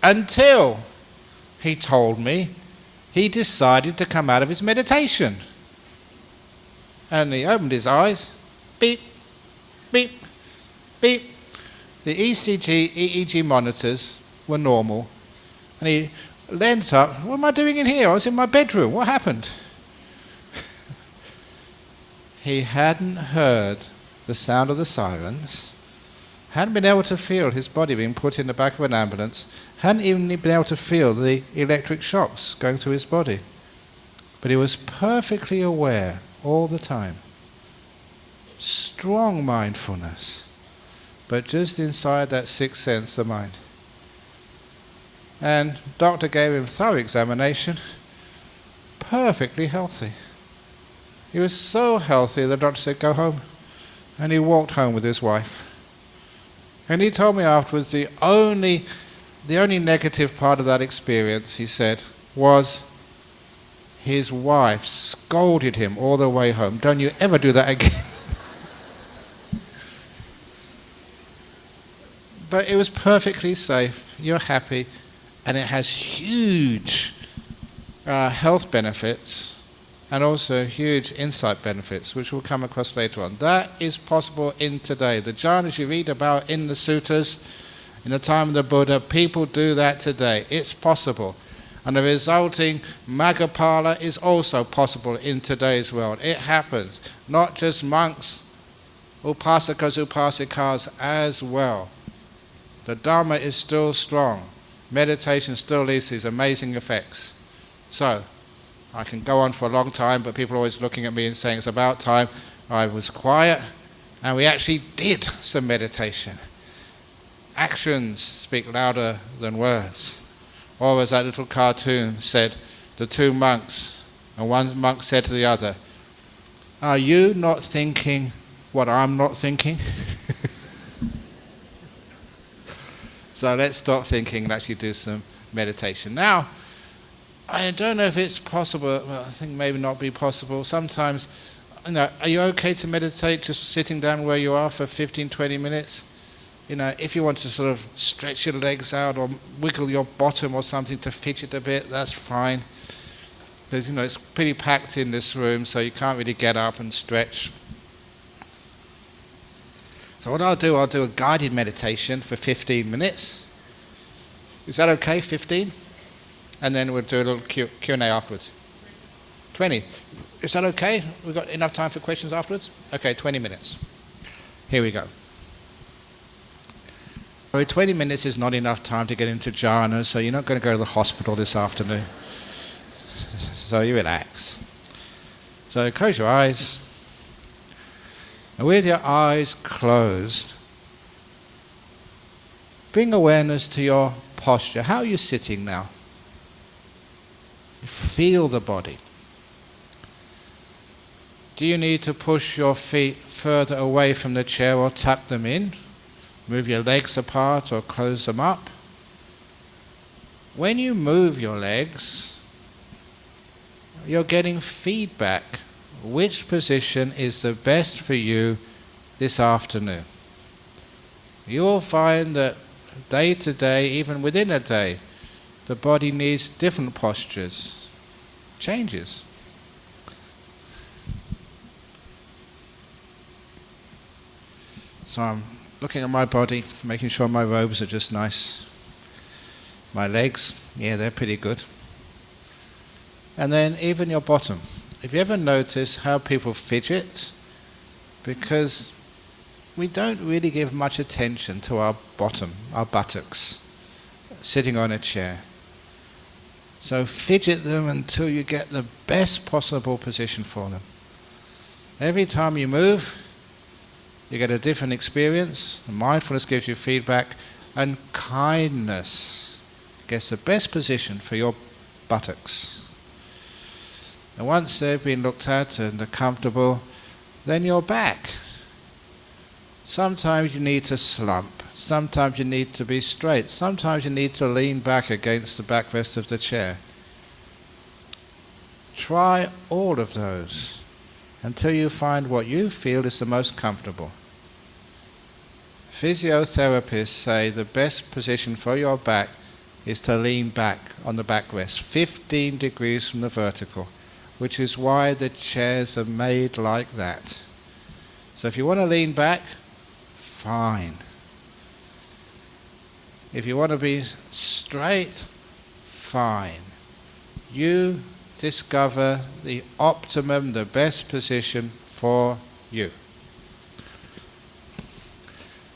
Until he told me he decided to come out of his meditation. And he opened his eyes. Beep, beep, beep. The ECG, EEG monitors were normal. And he leant up. What am I doing in here? I was in my bedroom. What happened? He hadn't heard the sound of the sirens, hadn't been able to feel his body being put in the back of an ambulance, hadn't even been able to feel the electric shocks going through his body. But he was perfectly aware all the time. Strong mindfulness, but just inside that sixth sense, the mind. And doctor gave him thorough examination, perfectly healthy. He was so healthy, the doctor said, go home. And he walked home with his wife. And he told me afterwards the only negative part of that experience, he said, was his wife scolded him all the way home. Don't you ever do that again. But it was perfectly safe. You're happy. And it has huge health benefits and also huge insight benefits, which we'll come across later on. That is possible in today. The jhanas you read about in the suttas, in the time of the Buddha, people do that today. It's possible. And the resulting Maggapala is also possible in today's world. It happens. Not just monks, upasakas, upasikas as well. The Dhamma is still strong. Meditation still leads to these amazing effects. So, I can go on for a long time, but people are always looking at me and saying it's about time. I was quiet, and we actually did some meditation. Actions speak louder than words. Or as that little cartoon said, the two monks, and one monk said to the other, are you not thinking what I'm not thinking? So let's stop thinking and actually do some meditation. Now, I don't know if it's possible, well, I think maybe not be possible. Sometimes, are you okay to meditate just sitting down where you are for 15, 20 minutes? If you want to sort of stretch your legs out or wiggle your bottom or something to fidget a bit, that's fine. Because, it's pretty packed in this room, so you can't really get up and stretch. So what I'll do a guided meditation for 15 minutes. Is that okay, 15? And then we'll do a little Q&A afterwards. 20. Is that okay? We've got enough time for questions afterwards? Okay, 20 minutes. Here we go. 20 minutes is not enough time to get into jhana, so you're not going to go to the hospital this afternoon. So you relax. So close your eyes. And with your eyes closed, bring awareness to your posture. How are you sitting now? Feel the body. Do you need to push your feet further away from the chair or tuck them in? Move your legs apart or close them up? When you move your legs, you're getting feedback. Which position is the best for you this afternoon? You'll find that day to day, even within a day, the body needs different postures, changes. So I'm looking at my body, making sure my robes are just nice. My legs, yeah, they're pretty good. And then even your bottom. Have you ever noticed how people fidget? Because we don't really give much attention to our bottom, our buttocks, sitting on a chair. So fidget them until you get the best possible position for them. Every time you move, you get a different experience. Mindfulness gives you feedback, and kindness gets the best position for your buttocks. And once they've been looked at and are comfortable, then your back. Sometimes you need to slump. Sometimes you need to be straight. Sometimes you need to lean back against the backrest of the chair. Try all of those until you find what you feel is the most comfortable. Physiotherapists say the best position for your back is to lean back on the backrest, 15 degrees from the vertical, which is why the chairs are made like that. So if you want to lean back, fine. If you want to be straight, fine. You discover the optimum, the best position for you.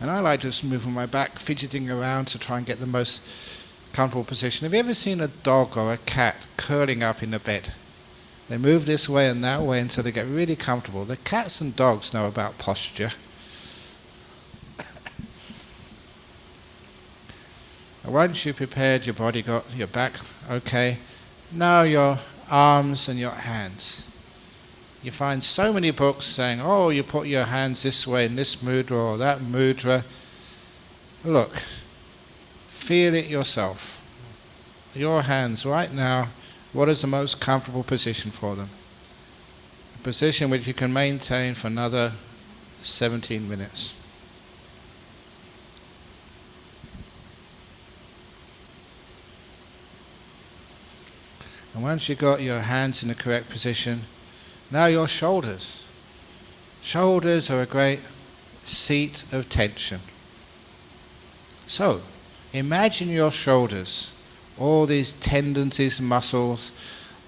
And I like just moving my back, fidgeting around to try and get the most comfortable position. Have you ever seen a dog or a cat curling up in the bed? They move this way and that way until they get really comfortable. The cats and dogs know about posture. Once you prepared your body, got your back okay, now your arms and your hands. You find so many books saying, oh, you put your hands this way in this mudra or that mudra. Look, feel it yourself. Your hands right now, what is the most comfortable position for them? A position which you can maintain for another 17 minutes. And once you've got your hands in the correct position, now your shoulders. Shoulders are a great seat of tension. So, imagine your shoulders, all these tendons, these muscles,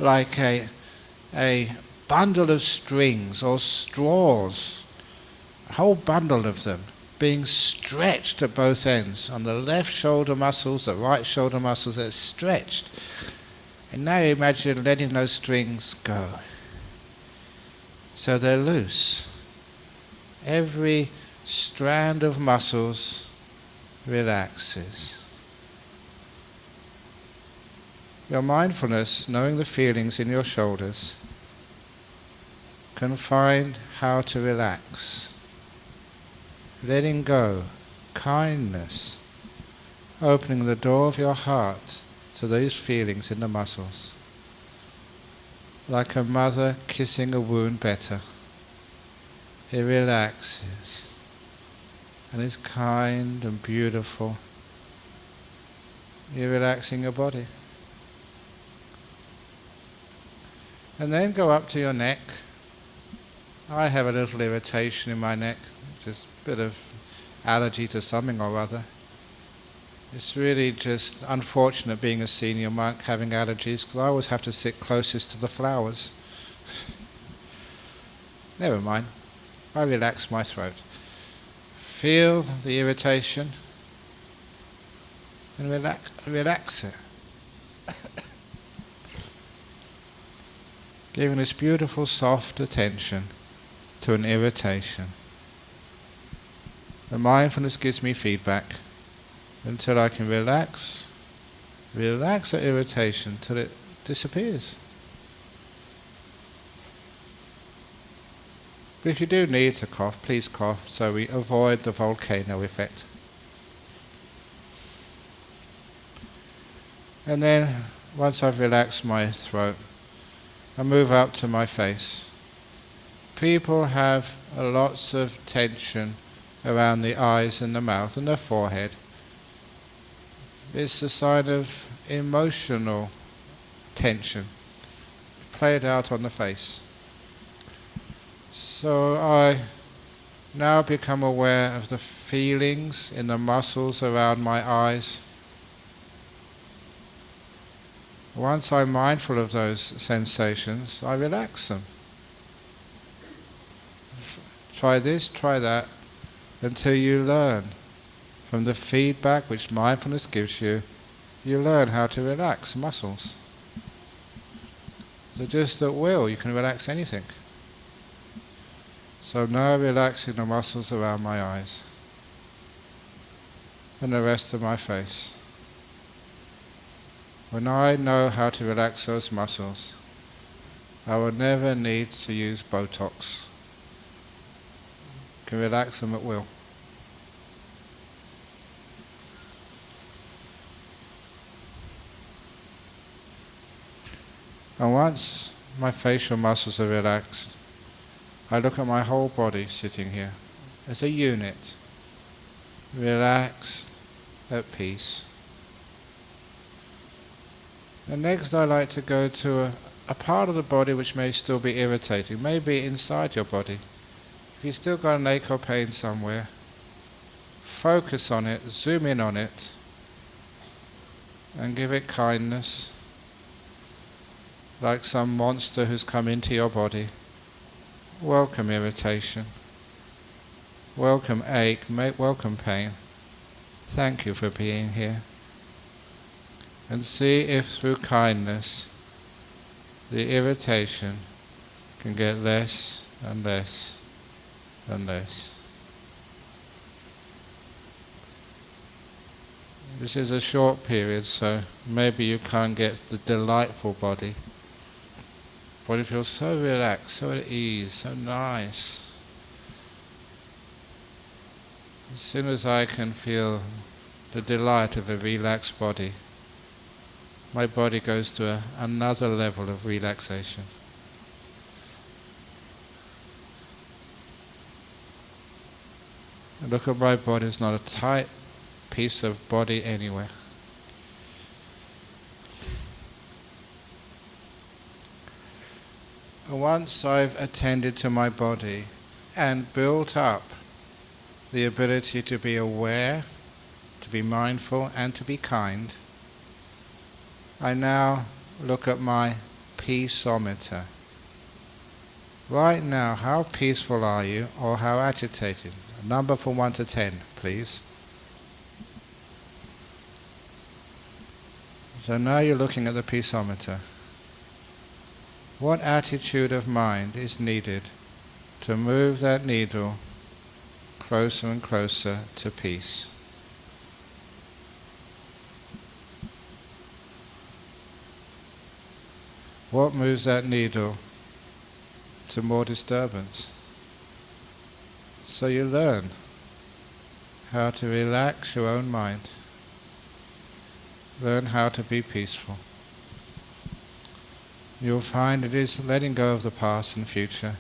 like a bundle of strings or straws, a whole bundle of them being stretched at both ends. On the left shoulder muscles, the right shoulder muscles, they're stretched. And now imagine letting those strings go. So they're loose. Every strand of muscles relaxes. Your mindfulness, knowing the feelings in your shoulders, can find how to relax. Letting go, kindness, opening the door of your heart to those feelings in the muscles. Like a mother kissing a wound better. It relaxes and is kind and beautiful. You're relaxing your body. And then go up to your neck. I have a little irritation in my neck, just a bit of allergy to something or other. It's really just unfortunate being a senior monk having allergies, because I always have to sit closest to the flowers. Never mind. I relax my throat. Feel the irritation and relax it. Giving this beautiful soft attention to an irritation. The mindfulness gives me feedback until I can relax that irritation till it disappears. But if you do need to cough, please cough so we avoid the volcano effect. And then, once I've relaxed my throat, I move up to my face. People have lots of tension around the eyes and the mouth and the forehead. It's a sign of emotional tension played out on the face. So I now become aware of the feelings in the muscles around my eyes. Once I'm mindful of those sensations, I relax them. Try this, try that, until you learn. From the feedback which mindfulness gives you, you learn how to relax muscles. So just at will, you can relax anything. So now relaxing the muscles around my eyes and the rest of my face. When I know how to relax those muscles, I will never need to use Botox. I can relax them at will. And once my facial muscles are relaxed, I look at my whole body sitting here as a unit, relaxed, at peace. And next I like to go to a part of the body which may still be irritating, maybe inside your body. If you've still got an ache or pain somewhere, focus on it, zoom in on it, and give it kindness, like some monster who's come into your body. Welcome irritation, welcome ache, welcome pain. Thank you for being here. And see if through kindness the irritation can get less and less and less. This is a short period, so maybe you can't get the delightful body. Body feels so relaxed, so at ease, so nice. As soon as I can feel the delight of a relaxed body, my body goes to another level of relaxation. And look at my body, it's not a tight piece of body anywhere. Once I've attended to my body and built up the ability to be aware, to be mindful, and to be kind, I now look at my peaceometer. Right now, how peaceful are you, or how agitated? A number from 1 to 10, please. So now you're looking at the peaceometer. What attitude of mind is needed to move that needle closer and closer to peace? What moves that needle to more disturbance? So you learn how to relax your own mind. Learn how to be peaceful. You'll find it is letting go of the past and future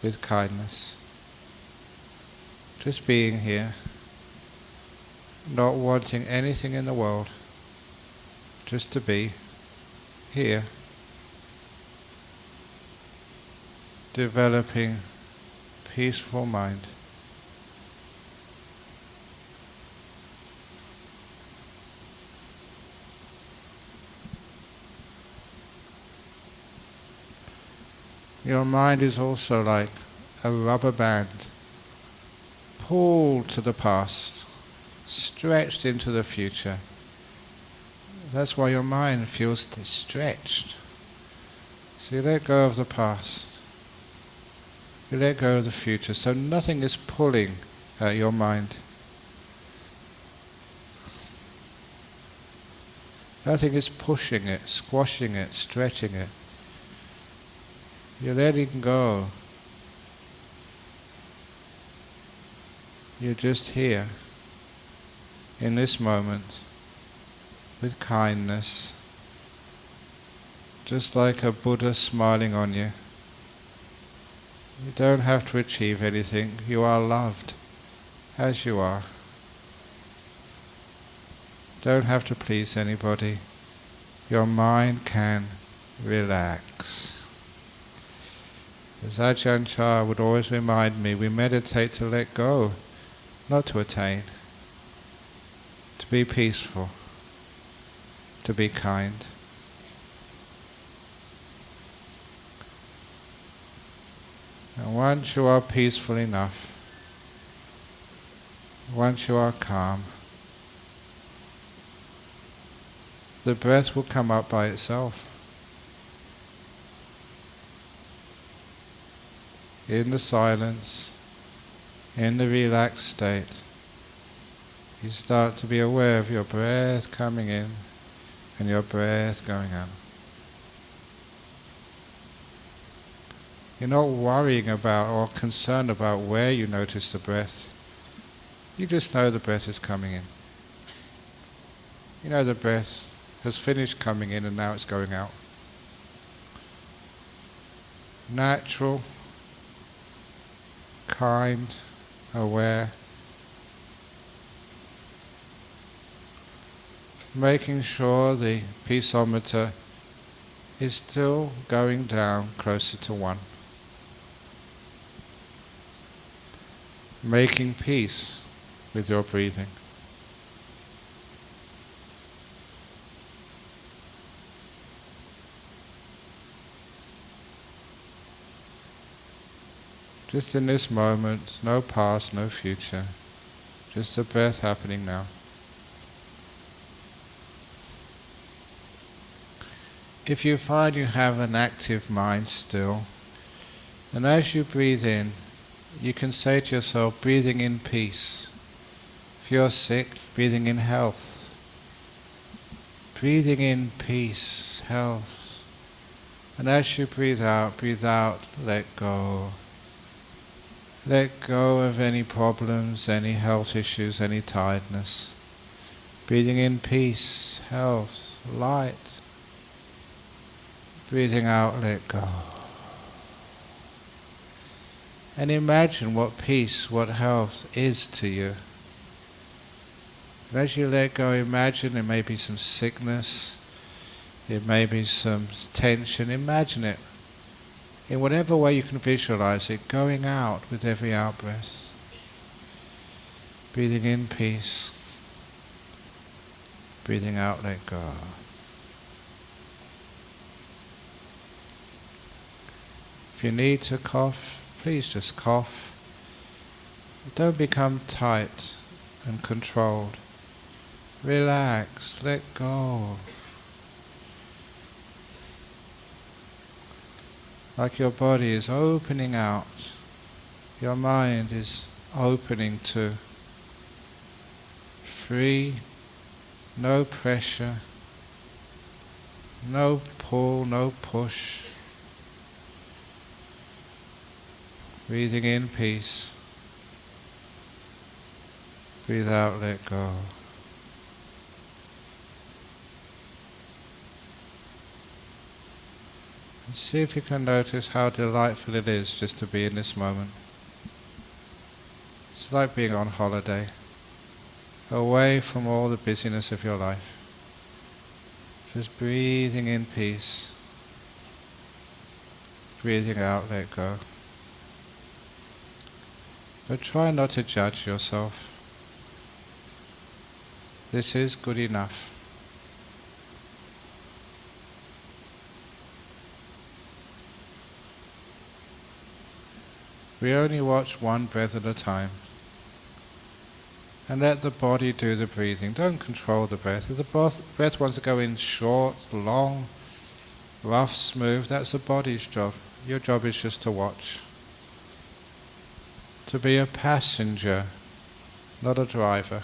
with kindness. Just being here, not wanting anything in the world, just to be here, developing peaceful mind. Your mind is also like a rubber band, pulled to the past, stretched into the future. That's why your mind feels stretched. So you let go of the past. You let go of the future, so nothing is pulling at your mind. Nothing is pushing it, squashing it, stretching it. You're letting go. You're just here, in this moment, with kindness, just like a Buddha smiling on you. You don't have to achieve anything. You are loved as you are. Don't have to please anybody. Your mind can relax. As Ajahn would always remind me, we meditate to let go, not to attain. To be peaceful, to be kind. And once you are peaceful enough, once you are calm, the breath will come up by itself. in the silence, in the relaxed state, you start to be aware of your breath coming in and your breath going out. You're not worrying about or concerned about where you notice the breath. You just know the breath is coming in. You know the breath has finished coming in and now it's going out. Natural, kind, aware. Making sure the peaceometer is still going down closer to 1. Making peace with your breathing. Just in this moment, no past, no future, just the breath happening now. If you find you have an active mind still, then as you breathe in, you can say to yourself, breathing in peace. If you're sick, breathing in health. Breathing in peace, health. And as you breathe out, let go. Let go of any problems, any health issues, any tiredness. Breathing in peace, health, light. Breathing out, let go. And imagine what peace, what health is to you. And as you let go, imagine there may be some sickness, it may be some tension, imagine it. In whatever way you can visualize it, going out with every out-breath. Breathing in peace. Breathing out, let go. If you need to cough, please just cough. Don't become tight and controlled. Relax, let go. Like your body is opening out, your mind is opening to free, no pressure, no pull, no push. Breathing in peace. Breathe out, let go. And see if you can notice how delightful it is just to be in this moment. It's like being on holiday, away from all the busyness of your life. Just breathing in peace. Breathing out, let go. But try not to judge yourself. This is good enough. We only watch one breath at a time. And let the body do the breathing. Don't control the breath. If the breath wants to go in short, long, rough, smooth, that's the body's job. Your job is just to watch. To be a passenger, not a driver.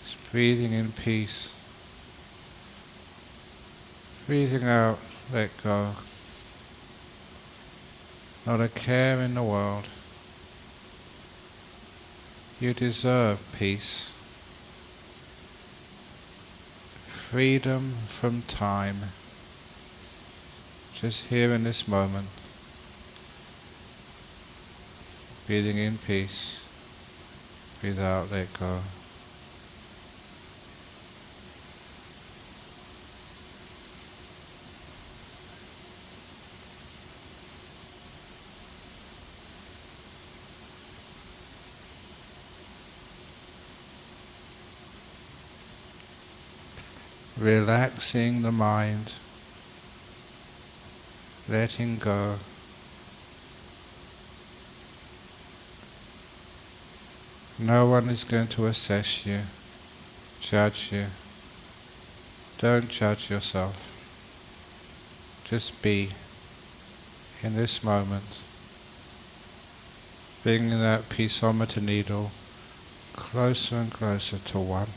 Just breathing in peace. Breathing out, let go. Not a care in the world. You deserve peace. Freedom from time. Just here in this moment. Breathing in peace. Breathe out, let go. Relaxing the mind, letting go. No one is going to assess you, judge you. Don't judge yourself. Just be in this moment, bringing that piezometer needle closer and closer to one.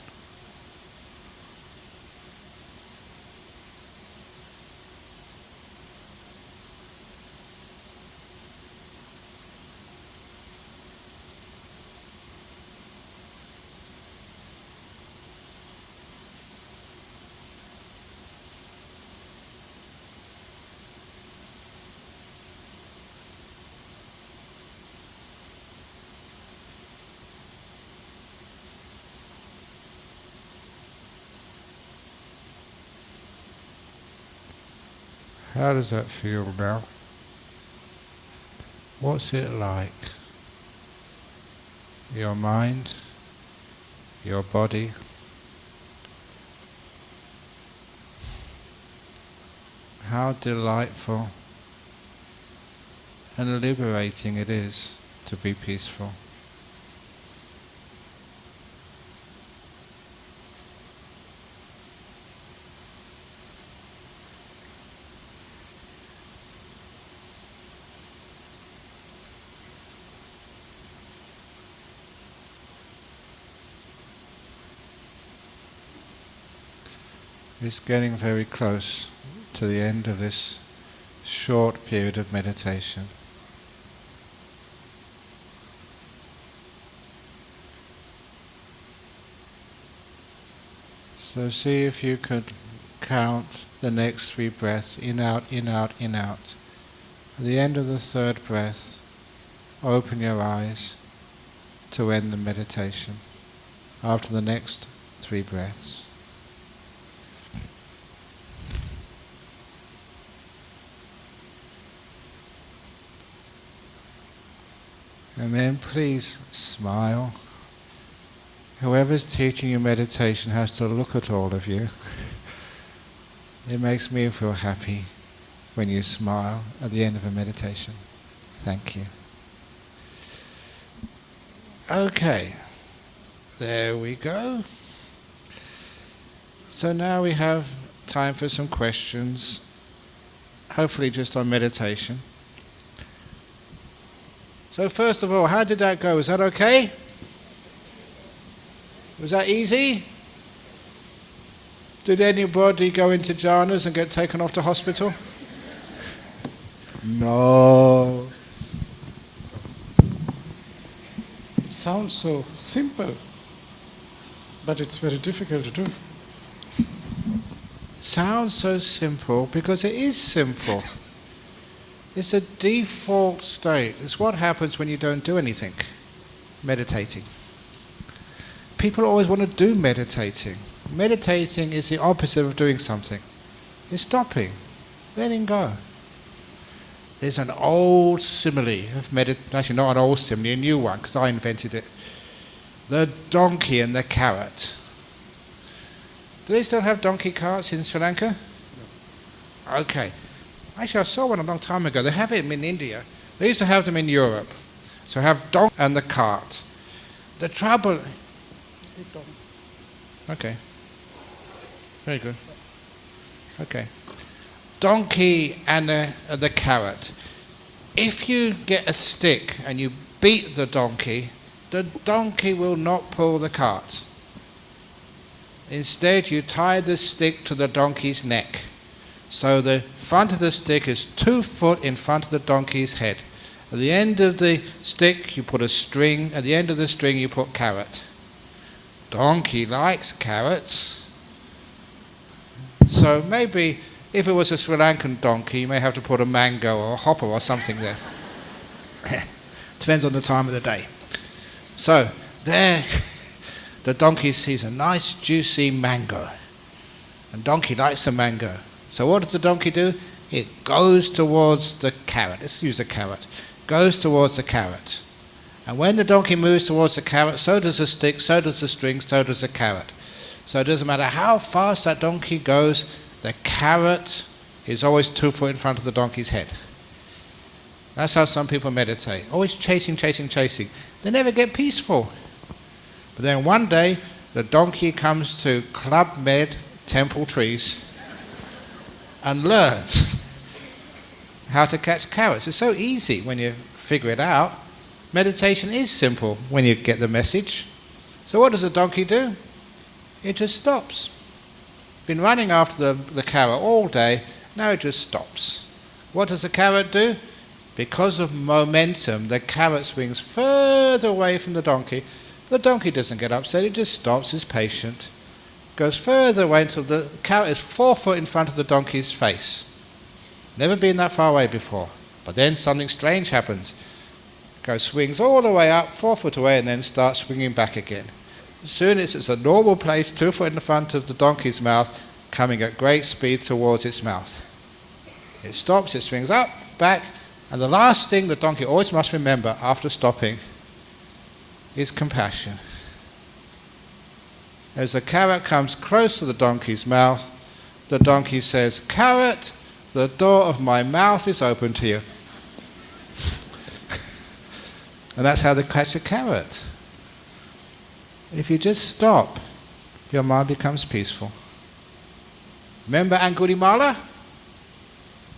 How does that feel now? What's it like? Your mind, your body, how delightful and liberating it is to be peaceful. It's getting very close to the end of this short period of meditation. So see if you could count the next 3 breaths, in, out, in, out, in, out. At the end of the 3rd breath, open your eyes to end the meditation after the next 3 breaths. And then please smile. Whoever's teaching you meditation has to look at all of you. It makes me feel happy when you smile at the end of a meditation. Thank you. Okay, there we go. So now we have time for some questions, hopefully just on meditation. So first of all, how did that go? Was that okay? Was that easy? Did anybody go into jhanas and get taken off to hospital? No. It sounds so simple, but it's very difficult to do. Sounds so simple because it is simple. It's a default state. It's what happens when you don't do anything. Meditating. People always want to do meditating. Meditating is the opposite of doing something. It's stopping, letting go. There's an old simile of meditation, actually not an old simile, a new one, because I invented it. The donkey and the carrot. Do they still have donkey carts in Sri Lanka? No. Okay. Actually, I saw one a long time ago. They have it in India. They used to have them in Europe. So have donkey and the cart. The trouble... Okay. Very good. Okay. Donkey and the carrot. If you get a stick and you beat the donkey will not pull the cart. Instead, you tie the stick to the donkey's neck. So the front of the stick is 2 foot in front of the donkey's head. At the end of the stick, you put a string. At the end of the string, you put carrot. Donkey likes carrots. So maybe if it was a Sri Lankan donkey, you may have to put a mango or a hopper or something there. Depends on the time of the day. So there, the donkey sees a nice juicy mango. And donkey likes the mango. So what does the donkey do? It goes towards the carrot. Let's use the carrot. Goes towards the carrot. And when the donkey moves towards the carrot, so does the stick, so does the string, so does the carrot. So it doesn't matter how fast that donkey goes, the carrot is always 2 foot in front of the donkey's head. That's how some people meditate. Always chasing, chasing, chasing. They never get peaceful. But then one day, the donkey comes to Club Med Temple Trees and learns how to catch carrots. It's so easy when you figure it out. Meditation is simple when you get the message. So what does the donkey do? It just stops. Been running after the carrot all day, now it just stops. What does the carrot do? Because of momentum, the carrot swings further away from the donkey. The donkey doesn't get upset, it just stops, is patient. Goes further away until the carrot is 4 foot in front of the donkey's face. Never been that far away before. But then something strange happens. Swings all the way up, 4 foot away, and then starts swinging back again. Soon it's a normal place, 2 foot in front of the donkey's mouth, coming at great speed towards its mouth. It stops, it swings up, back, and the last thing the donkey always must remember after stopping is compassion. As the carrot comes close to the donkey's mouth, the donkey says, "Carrot, the door of my mouth is open to you." And that's how they catch a carrot. If you just stop, your mind becomes peaceful. Remember Angulimala?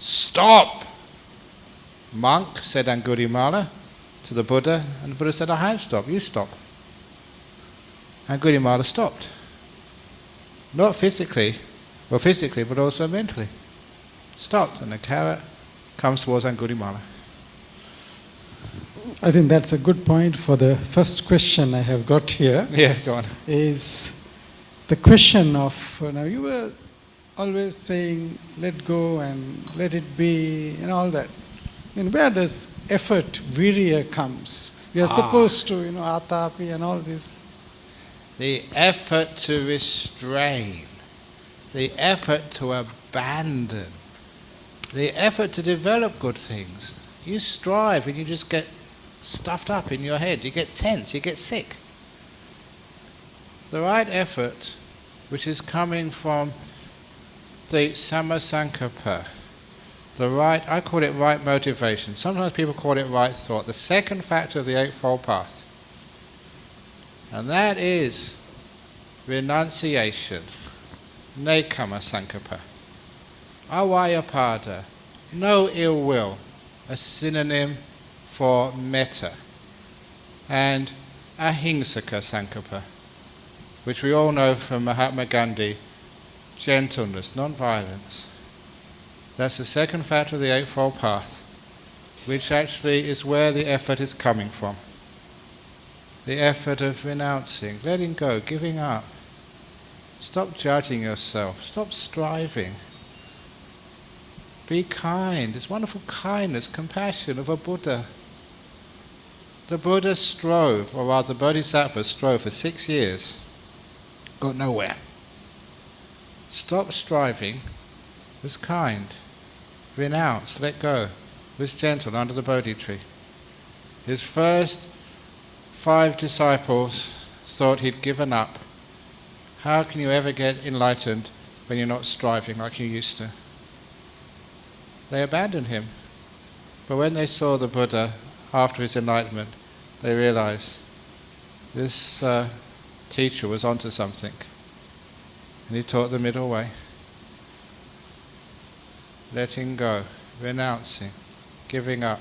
Stop! Monk, said Angulimala to the Buddha, and the Buddha said, "I have stopped, you stop." Angulimala stopped. Not physically, but also mentally. Stopped, and the carrot comes towards Angulimala. I think that's a good point for the first question I have got here. Yeah, go on. Is the question of, now you were always saying, let go and let it be and all that. And where does effort, virya comes? We are supposed to, atapi and all this. The effort to restrain, the effort to abandon, the effort to develop good things. You strive and you just get stuffed up in your head. You get tense, you get sick. The right effort, which is coming from the sammasankappa, the right, I call it right motivation. Sometimes people call it right thought. The second factor of the Eightfold Path. And that is renunciation, nekama sankappa, avayapada, no ill will, a synonym for metta, and ahimsaka sankappa, which we all know from Mahatma Gandhi, gentleness, non-violence. That's the second factor of the Eightfold Path, which actually is where the effort is coming from. The effort of renouncing, letting go, giving up. Stop judging yourself. Stop striving. Be kind. It's wonderful kindness, compassion of a Buddha. The Buddha strove, or rather the Bodhisattva strove for 6 years. Got nowhere. Stop striving, was kind. Renounce, let go, was gentle under the Bodhi tree. His first 5 disciples thought he'd given up. How can you ever get enlightened when you're not striving like you used to? They abandoned him. But when they saw the Buddha after his enlightenment, they realized this teacher was onto something. And he taught the middle way. Letting go, renouncing, giving up.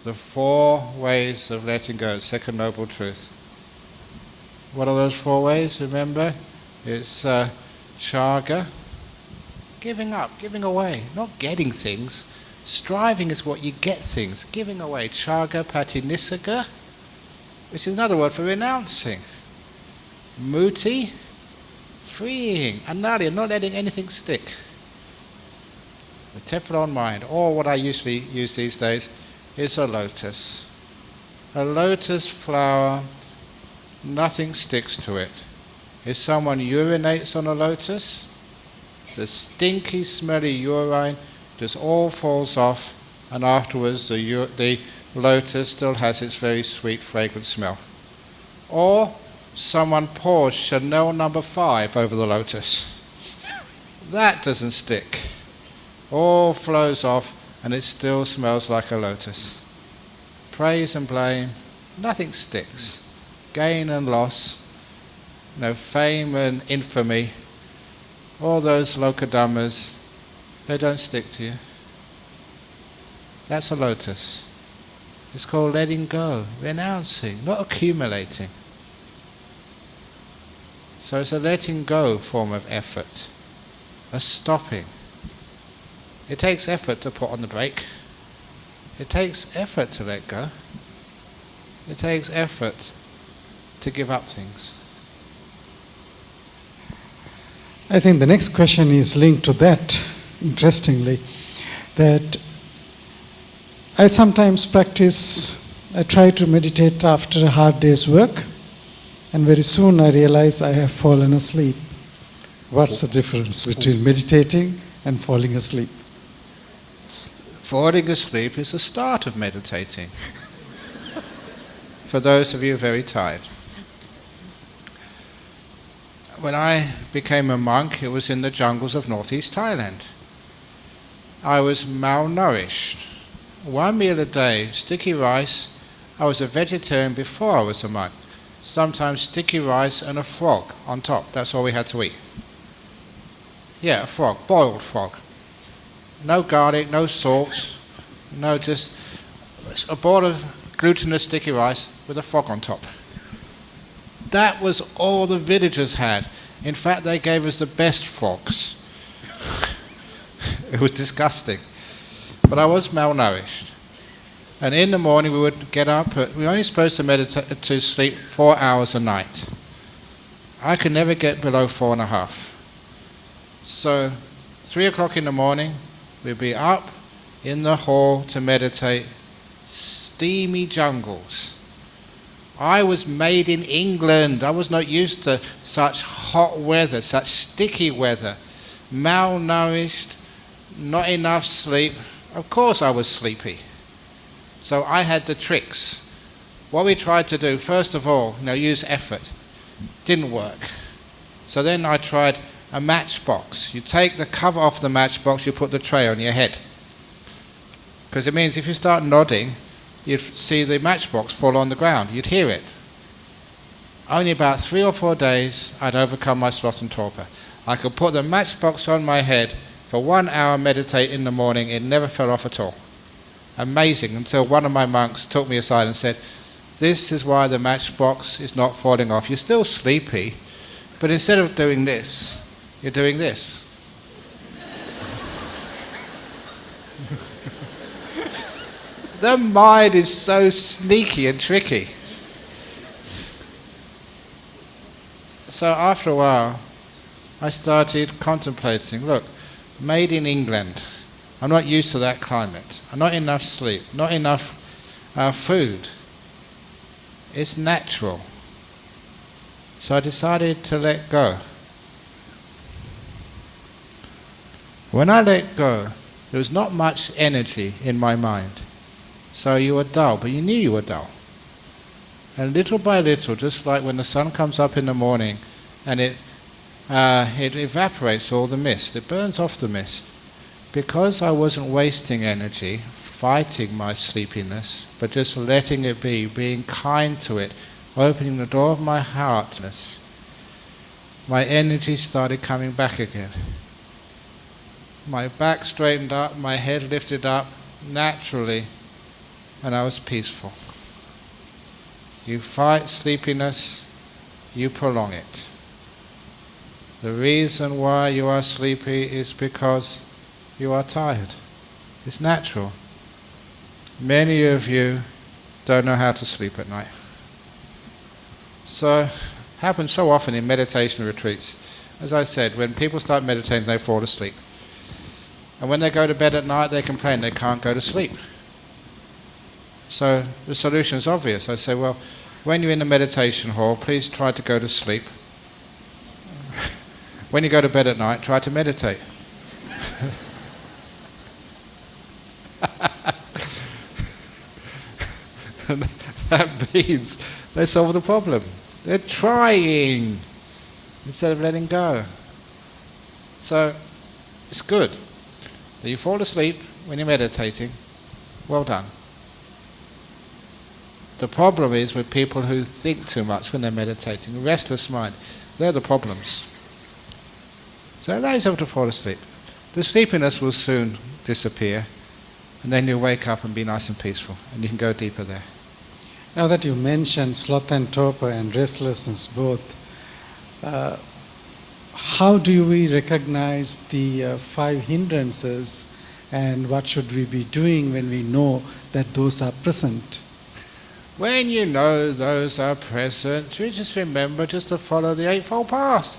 The 4 ways of letting go, second noble truth. What are those 4 ways? Remember, it's chaga, giving up, giving away, not getting things. Striving is what you get things. Giving away, chaga patinissaga, which is another word for renouncing. Muti, freeing. Anarya, not letting anything stick. The Teflon mind, or what I usually use these days, is a lotus. A lotus flower, nothing sticks to it. If someone urinates on a lotus, the stinky, smelly urine just all falls off, and afterwards the lotus still has its very sweet, fragrant smell. Or someone pours Chanel No. 5 over the lotus. That doesn't stick. All flows off, and it still smells like a lotus. Praise and blame, nothing sticks. Gain and loss, fame and infamy, all those lokadhammas, they don't stick to you. That's a lotus. It's called letting go, renouncing, not accumulating. So it's a letting go form of effort, a stopping. It takes effort to put on the brake. It takes effort to let go. It takes effort to give up things. I think the next question is linked to that, interestingly, that I sometimes I try to meditate after a hard day's work, and very soon I realize I have fallen asleep. What's the difference between meditating and falling asleep? Falling asleep is the start of meditating. For those of you very tired. When I became a monk, it was in the jungles of northeast Thailand. I was malnourished. 1 meal a day, sticky rice. I was a vegetarian before I was a monk. Sometimes sticky rice and a frog on top. That's all we had to eat. Yeah, a frog, boiled frog. No garlic, no salt, no, just a bowl of glutinous sticky rice with a frog on top. That was all the villagers had. In fact, they gave us the best frogs. It was disgusting. But I was malnourished. And in the morning we would get up. We were only supposed to sleep 4 hours a night. I could never get below 4.5. So 3 o'clock in the morning, we'd be up in the hall to meditate. Steamy jungles. I was made in England. I was not used to such hot weather, such sticky weather. Malnourished, not enough sleep. Of course I was sleepy. So I had the tricks. What we tried to do, first of all, use effort. Didn't work. So then I tried a matchbox. You take the cover off the matchbox, you put the tray on your head. Because it means if you start nodding, you'd see the matchbox fall on the ground. You'd hear it. Only about 3 or 4 days, I'd overcome my sloth and torpor. I could put the matchbox on my head for 1 hour, meditate in the morning. It never fell off at all. Amazing, until one of my monks took me aside and said, "This is why the matchbox is not falling off. You're still sleepy, but instead of doing this, you're doing this." The mind is so sneaky and tricky. So after a while, I started contemplating, look, made in England. I'm not used to that climate. Not enough sleep, not enough food. It's natural. So I decided to let go. When I let go, there was not much energy in my mind. So you were dull, but you knew you were dull. And little by little, just like when the sun comes up in the morning and it evaporates all the mist, it burns off the mist. Because I wasn't wasting energy, fighting my sleepiness, but just letting it be, being kind to it, opening the door of my heartness, my energy started coming back again. My back straightened up, my head lifted up naturally, and I was peaceful. You fight sleepiness, you prolong it. The reason why you are sleepy is because you are tired. It's natural. Many of you don't know how to sleep at night. So it happens so often in meditation retreats. As I said, when people start meditating, they fall asleep. And when they go to bed at night, they complain they can't go to sleep. So the solution is obvious. I say, well, when you're in the meditation hall, please try to go to sleep. When you go to bed at night, try to meditate. And that means they solve the problem. They're trying instead of letting go. So it's good that you fall asleep when you're meditating. Well done. The problem is with people who think too much when they're meditating. Restless mind. They're the problems. So allow yourself to fall asleep. The sleepiness will soon disappear, and then you'll wake up and be nice and peaceful, and you can go deeper there. Now that you mentioned sloth and torpor and restlessness both, how do we recognize the 5 hindrances, and what should we be doing when we know that those are present? When you know those are present, you just remember just to follow the Eightfold Path.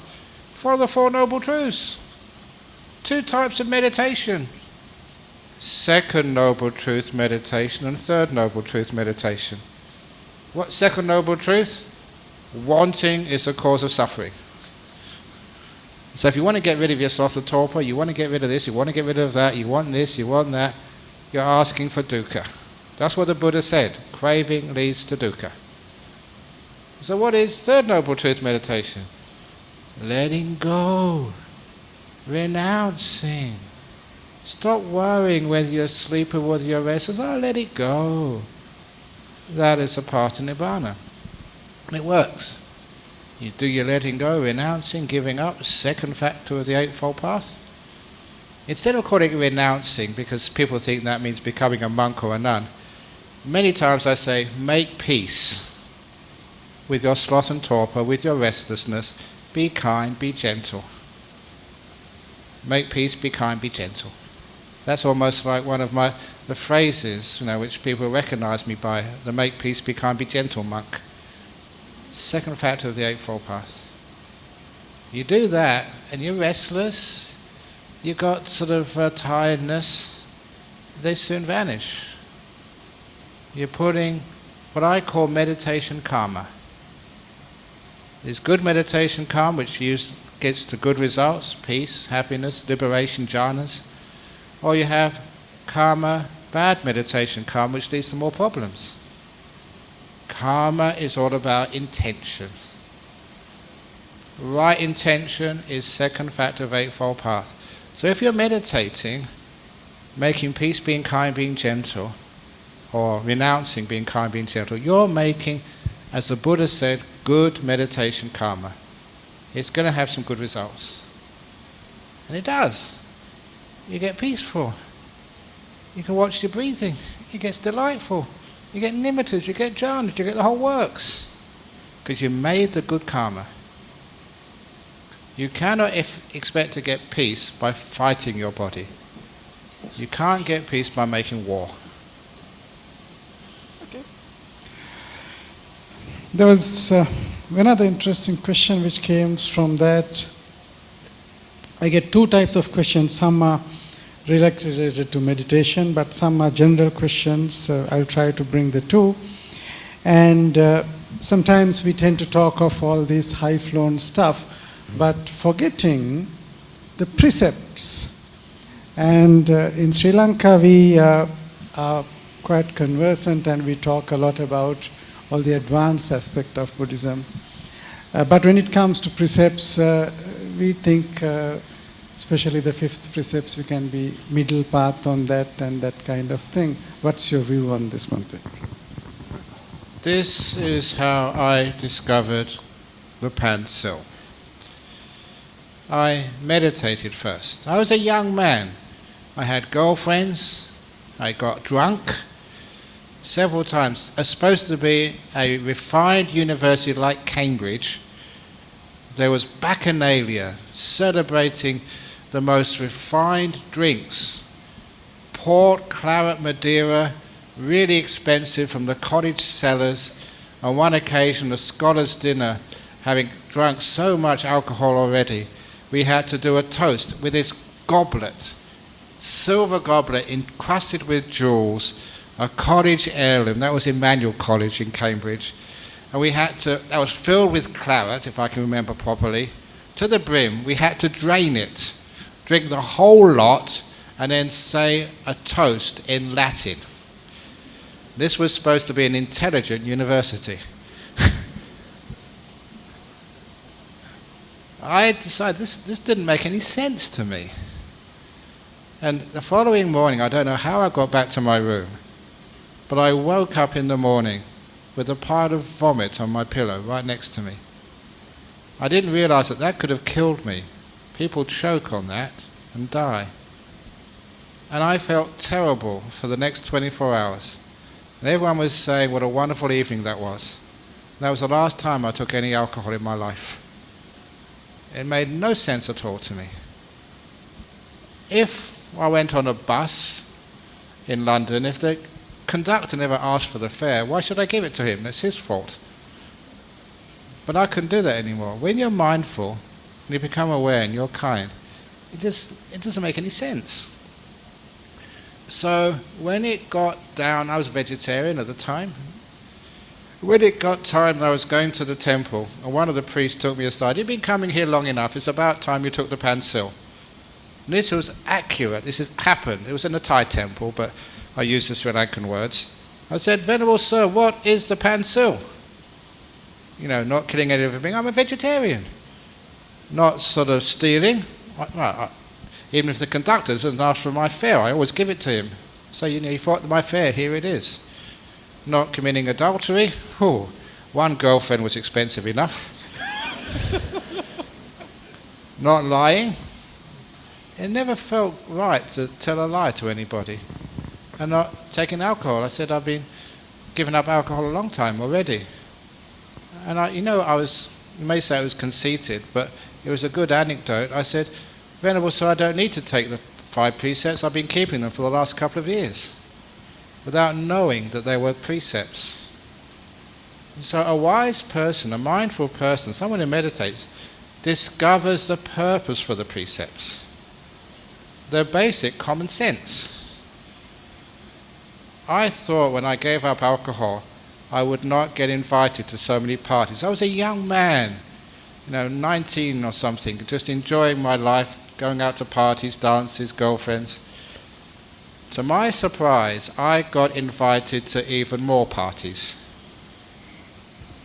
Follow the Four Noble Truths. 2 types of meditation. Second Noble Truth meditation and Third Noble Truth meditation. What second Noble Truth? Wanting is the cause of suffering. So if you want to get rid of your sloth and torpor, you want to get rid of this, you want to get rid of that, you want this, you want that, you're asking for dukkha. That's what the Buddha said. Craving leads to dukkha. So what is Third Noble Truth meditation? Letting go. Renouncing. Stop worrying whether you're asleep or whether you're restless. Oh, let it go. That is a part of Nibbana. And it works. You do your letting go, renouncing, giving up, second factor of the Eightfold Path. Instead of calling it renouncing, because people think that means becoming a monk or a nun, many times I say, make peace with your sloth and torpor, with your restlessness. Be kind, be gentle. Make peace, be kind, be gentle. That's almost like one of the phrases, which people recognize me by, the make peace, be kind, be gentle monk. Second factor of the Eightfold Path. You do that and you're restless, you've got sort of tiredness, they soon vanish. You're putting what I call meditation karma. There's good meditation karma which gets to good results, peace, happiness, liberation, jhanas. Or you have karma, bad meditation karma, which leads to more problems. Karma is all about intention. Right intention is second factor of Eightfold Path. So if you're meditating, making peace, being kind, being gentle, or renouncing, being kind, being gentle, you're making, as the Buddha said, good meditation karma. It's going to have some good results. And it does. You get peaceful. You can watch your breathing. It gets delightful. You get nimittas, you get jhanas, you get the whole works. Because you made the good karma. You cannot expect to get peace by fighting your body. You can't get peace by making war. Okay. There was another interesting question which came from that. I get 2 types of questions. Some are related to meditation, but some are general questions. So I'll try to bring the 2. And sometimes we tend to talk of all this high-flown stuff, but forgetting the precepts. And in Sri Lanka, we are quite conversant, and we talk a lot about all the advanced aspect of Buddhism. But when it comes to precepts, we think, especially the 5th precepts, we can be middle path on that and that kind of thing. What's your view on this one thing? This is how I discovered the Pansil. I meditated first. I was a young man. I had girlfriends. I got drunk several times. It's supposed to be a refined university like Cambridge. There was bacchanalia, celebrating the most refined drinks. Port, claret, Madeira, really expensive from the cottage cellars. On one occasion, a scholar's dinner, having drunk so much alcohol already, we had to do a toast with this goblet, silver goblet encrusted with jewels, a cottage heirloom. That was Emmanuel College in Cambridge. And we had to, that was filled with claret, if I can remember properly, to the brim. We had to drain it, drink the whole lot, and then say a toast in Latin. This was supposed to be an intelligent university. I decided this didn't make any sense to me. And the following morning, I don't know how I got back to my room, but I woke up in the morning with a pile of vomit on my pillow right next to me. I didn't realise that that could have killed me. People choke on that and die. And I felt terrible for the next 24 hours. And everyone was saying what a wonderful evening that was. And that was the last time I took any alcohol in my life. It made no sense at all to me. If I went on a bus in London, if the conductor never asked for the fare, why should I give it to him? That's his fault. But I couldn't do that anymore. When you're mindful, and you become aware and you're kind, it doesn't make any sense. So when it got down, I was vegetarian at the time. When it got time I was going to the temple, and one of the priests took me aside. You've been coming here long enough, it's about time you took the pansil. And this was accurate, this has happened. It was in a Thai temple, but I used the Sri Lankan words. I said, Venerable Sir, what is the pansil? You know, not killing any living. I'm a vegetarian. Not sort of stealing. Even if the conductor doesn't ask for my fare, I always give it to him. So, you know, he thought my fare, here it is. Not committing adultery. Oh, one girlfriend was expensive enough. Not lying. It never felt right to tell a lie to anybody. And not taking alcohol. I said I've been giving up alcohol a long time already. And you may say I was conceited, but it was a good anecdote. I said, Venerable Sir, I don't need to take the 5 precepts. I've been keeping them for the last couple of years without knowing that they were precepts. So a wise person, a mindful person, someone who meditates, discovers the purpose for the precepts. They're basic common sense. I thought when I gave up alcohol, I would not get invited to so many parties. I was a young man, 19 or something, just enjoying my life, going out to parties, dances, girlfriends. To my surprise, I got invited to even more parties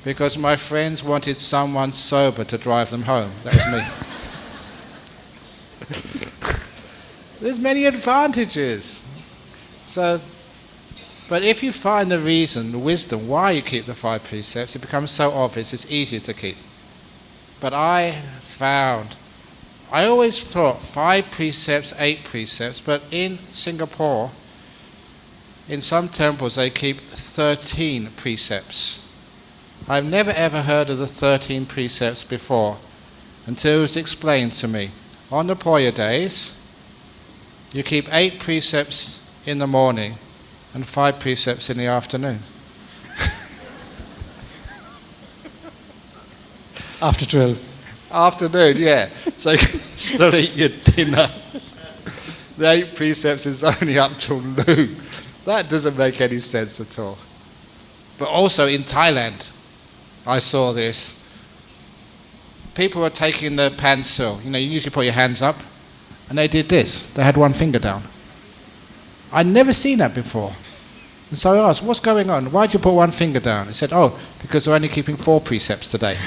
because my friends wanted someone sober to drive them home. That was me. There's many advantages. But if you find the reason, the wisdom, why you keep the 5 precepts, it becomes so obvious, it's easier to keep. But I always thought 5 precepts, 8 precepts, but in Singapore, in some temples, they keep 13 precepts. I've never ever heard of the 13 precepts before until it was explained to me. On the Poya days, you keep 8 precepts in the morning and 5 precepts in the afternoon. After 12. Afternoon, yeah. So you still eat your dinner. The 8 precepts is only up till noon. That doesn't make any sense at all. But also in Thailand, I saw this. People were taking the pansil. You usually put your hands up. And they did this. They had one finger down. I'd never seen that before. And so I asked, what's going on? Why did you put one finger down? He said, because we're only keeping 4 precepts today.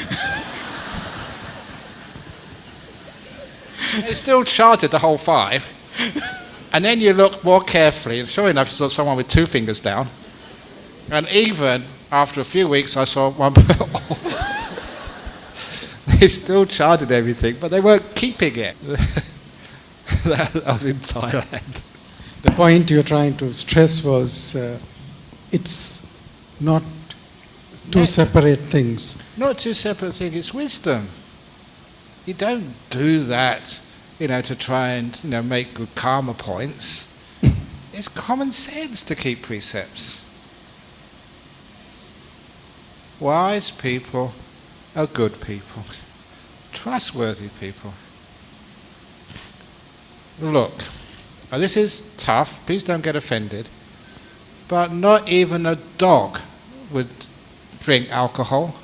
They still chanted the whole 5. And then you look more carefully, and sure enough, you saw someone with 2 fingers down. And even after a few weeks, I saw one. They still chanted everything, but they weren't keeping it. That was in Thailand. The point you're trying to stress was it's not 2 separate things. Not 2 separate things, it's wisdom. You don't do that, to try and, make good karma points. It's common sense to keep precepts. Wise people are good people, trustworthy people. Look, this is tough, please don't get offended, but not even a dog would drink alcohol.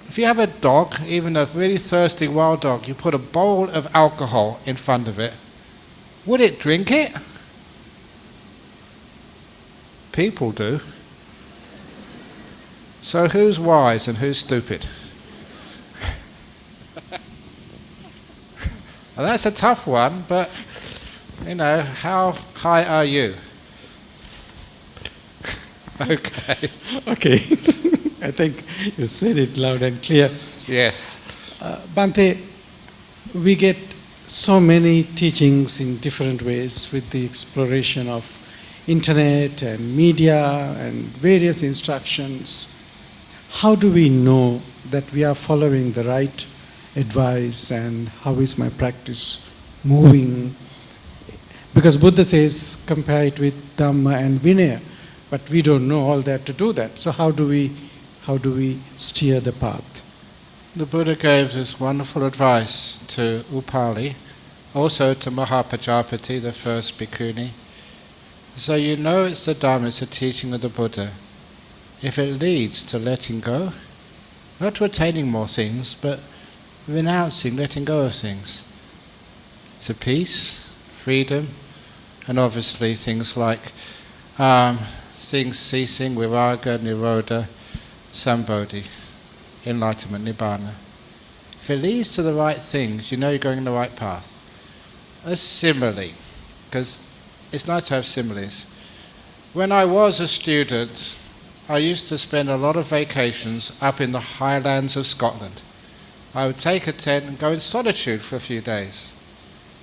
If you have a dog, even a really thirsty wild dog, you put a bowl of alcohol in front of it, would it drink it? People do. So who's wise and who's stupid? And that's a tough one, but, how high are you? Okay. Okay. I think you said it loud and clear. Yes. Bhante, we get so many teachings in different ways with the exploration of internet and media and various instructions. How do we know that we are following the right advice, and how is my practice moving? Because Buddha says compare it with Dhamma and Vinaya, but we don't know all that to do that. So how do we steer the path? The Buddha gave this wonderful advice to Upali, also to Mahapajapati, the first bhikkhuni. So you know it's the Dhamma, it's the teaching of the Buddha. If it leads to letting go, not to attaining more things, but renouncing, letting go of things, to peace, freedom, and obviously things like things ceasing, viraga, nirodha, sambodhi, enlightenment, nibbana. If it leads to the right things, you know you're going in the right path. A simile, because it's nice to have similes. When I was a student, I used to spend a lot of vacations up in the highlands of Scotland. I would take a tent and go in solitude for a few days.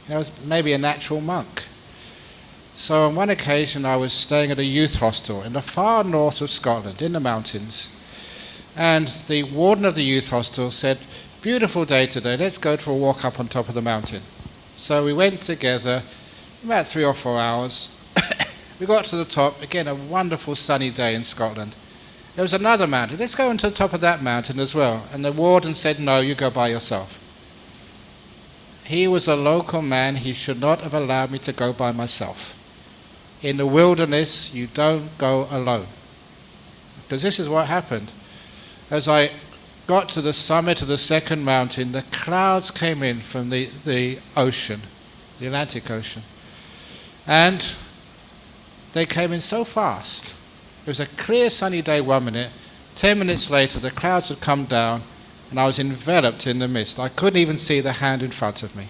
I was maybe a natural monk. So on one occasion I was staying at a youth hostel in the far north of Scotland, in the mountains. And the warden of the youth hostel said, "Beautiful day today, let's go for a walk up on top of the mountain." So we went together, about 3 or 4 hours. We got to the top, again a wonderful sunny day in Scotland. There was another mountain, let's go to the top of that mountain as well. And the warden said, "No, you go by yourself." He was a local man, he should not have allowed me to go by myself. In the wilderness, you don't go alone. Because this is what happened. As I got to the summit of the second mountain, the clouds came in from the ocean, the Atlantic Ocean. And they came in so fast. It was a clear sunny day 1 minute, 10 minutes later the clouds had come down and I was enveloped in the mist. I couldn't even see the hand in front of me.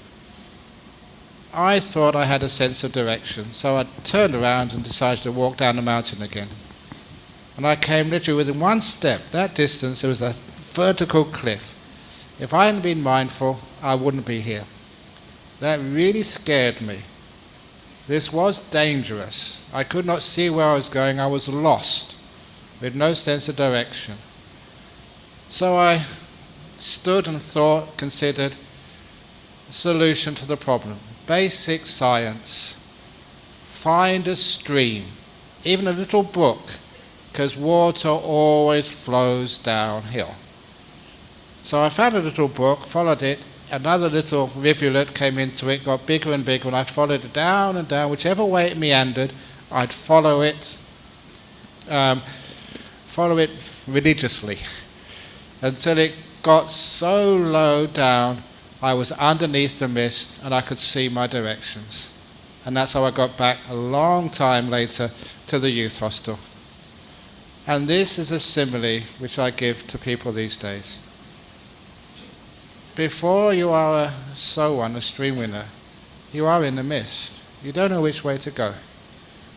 I thought I had a sense of direction, so I turned around and decided to walk down the mountain again. And I came literally within one step, that distance, there was a vertical cliff. If I hadn't been mindful, I wouldn't be here. That really scared me. This was dangerous. I could not see where I was going. I was lost, with no sense of direction. So I stood and thought, considered a solution to the problem. Basic science. Find a stream, even a little brook, because water always flows downhill. So I found a little brook, followed it, another little rivulet came into it, got bigger and bigger, and I followed it down and down. Whichever way it meandered, I'd follow it religiously until it got so low down I was underneath the mist and I could see my directions. And that's how I got back a long time later to the youth hostel. And this is a simile which I give to people these days. Before you are a sowan, a stream winner, you are in the mist. You don't know which way to go.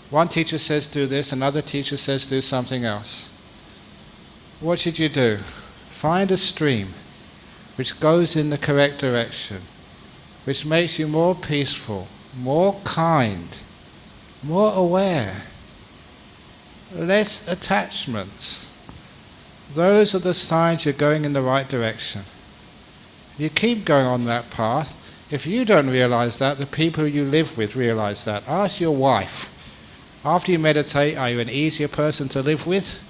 One teacher says do this, another teacher says do something else. What should you do? Find a stream which goes in the correct direction, which makes you more peaceful, more kind, more aware, less attachments. Those are the signs you're going in the right direction. You keep going on that path. If you don't realize that, the people you live with realize that. Ask your wife. After you meditate, are you an easier person to live with?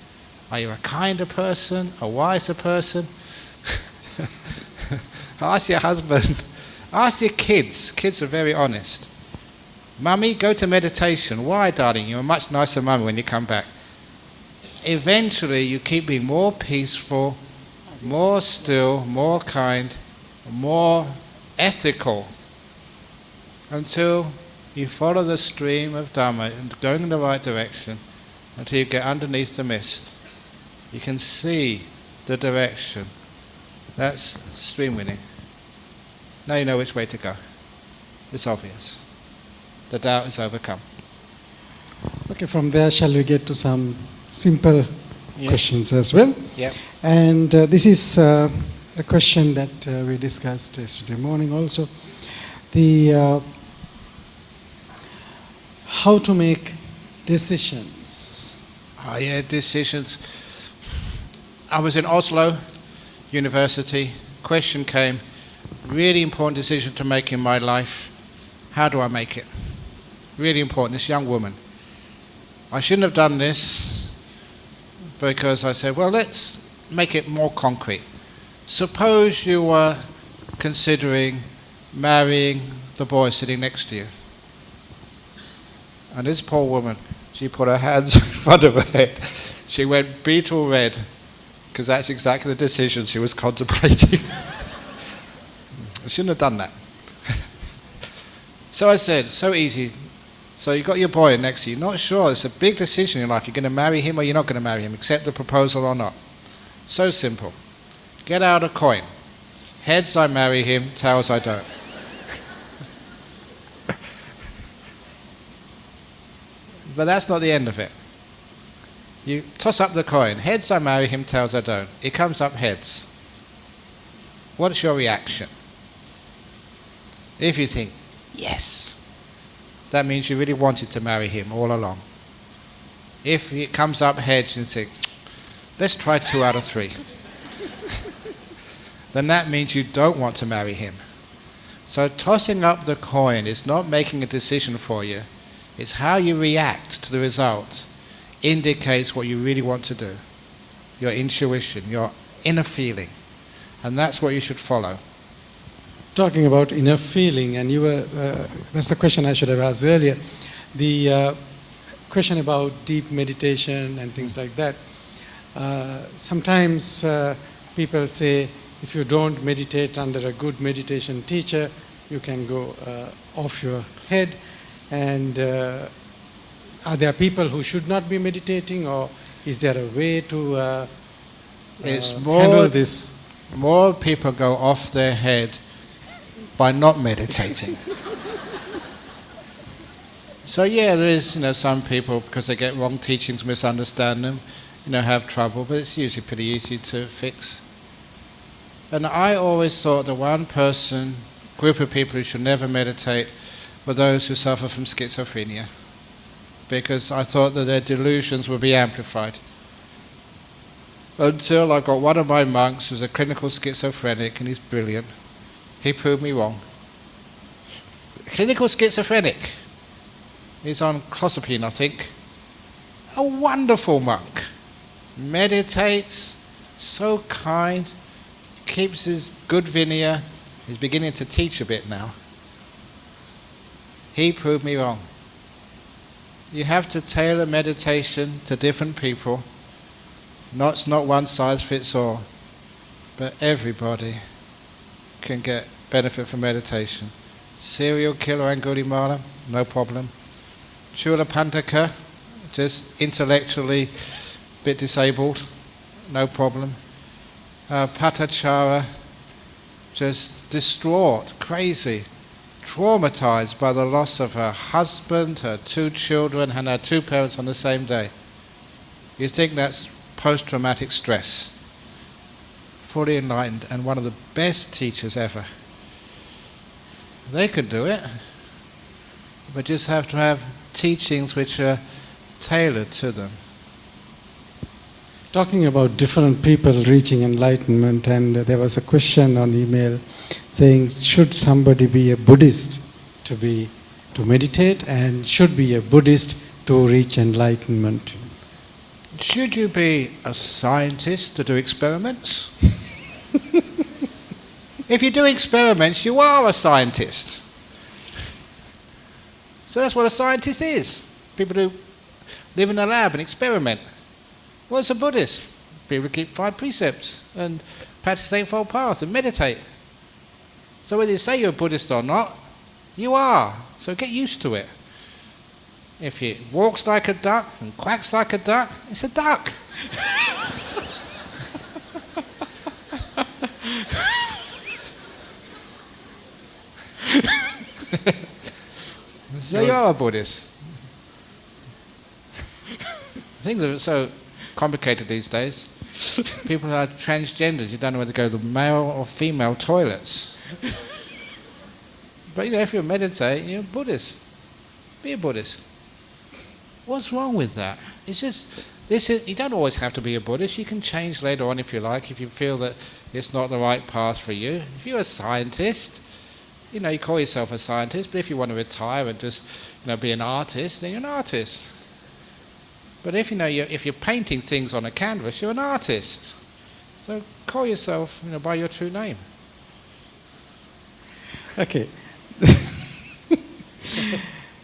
Are you a kinder person? A wiser person? Ask your husband. Ask your kids. Kids are very honest. Mummy, go to meditation. Why, darling? You're a much nicer mummy when you come back. Eventually, you keep being more peaceful, more still, more kind, more ethical, until you follow the stream of Dhamma and going in the right direction until you get underneath the mist. You can see the direction. That's stream winning. Now you know which way to go. It's obvious. The doubt is overcome. Okay, from there shall we get to some simple questions as well? Yep. And this is a question that we discussed yesterday morning also. The how to make decisions. Yeah, decisions. I was in Oslo University. Question came, really important decision to make in my life. How do I make it? Really important. This young woman. I shouldn't have done this because I said, well, let's make it more concrete. Suppose you were considering marrying the boy sitting next to you. And this poor woman, she put her hands in front of her head. She went beetle red, because that's exactly the decision she was contemplating. I shouldn't have done that. So I said, so easy. So you've got your boy next to you. Not sure, it's a big decision in your life. You're going to marry him or you're not going to marry him, accept the proposal or not. So simple. Get out a coin. Heads, I marry him. Tails, I don't. But that's not the end of it. You toss up the coin. Heads, I marry him. Tails, I don't. It comes up heads. What's your reaction? If you think, yes, that means you really wanted to marry him all along. If it comes up heads and think, let's try 2 out of 3, then that means you don't want to marry him. So tossing up the coin is not making a decision for you. It's how you react to the result indicates what you really want to do. Your intuition, your inner feeling. And that's what you should follow. Talking about inner feeling, and you were, that's the question I should have asked earlier. The question about deep meditation and things like that. Sometimes people say, if you don't meditate under a good meditation teacher, you can go off your head. And are there people who should not be meditating, or is there a way to handle this? More people go off their head by not meditating. So yeah, there is, some people, because they get wrong teachings, misunderstand them, have trouble, but it's usually pretty easy to fix. And I always thought the one group of people who should never meditate were those who suffer from schizophrenia, because I thought that their delusions would be amplified. Until I got one of my monks who's a clinical schizophrenic, and he's brilliant. He proved me wrong. Clinical schizophrenic. He's on clozapine, I think. A wonderful monk. Meditates, so kind, keeps his good vinaya. He's beginning to teach a bit now. He proved me wrong. You have to tailor meditation to different people. It's not one size fits all, but everybody can get benefit from meditation. Serial killer Angulimala, no problem. Chula Pandaka, just intellectually a bit disabled, no problem. Patachara, just distraught, crazy, traumatized by the loss of her husband, her 2 children, and her 2 parents on the same day. You think that's post-traumatic stress. Fully enlightened, and one of the best teachers ever. They could do it, but just have to have teachings which are tailored to them. Talking about different people reaching enlightenment, and there was a question on email saying, should somebody be a Buddhist to meditate, and should be a Buddhist to reach enlightenment? Should you be a scientist to do experiments? If you do experiments, you are a scientist. So that's what a scientist is. People who live in a lab and experiment. What's a Buddhist? People who keep 5 precepts and practice the Eightfold Path and meditate. So whether you say you're a Buddhist or not, you are. So get used to it. If it walks like a duck and quacks like a duck, it's a duck. So you are a Buddhist. Things are so complicated these days. People who are transgenders, you don't know whether to go to the male or female toilets. But if you meditate, you're a Buddhist. Be a Buddhist. What's wrong with that? It's just, you don't always have to be a Buddhist. You can change later on if you like, if you feel that it's not the right path for you. If you're a scientist, you call yourself a scientist, but if you want to retire and just, be an artist, then you're an artist. But if if you're painting things on a canvas, you're an artist. So call yourself, by your true name. Okay.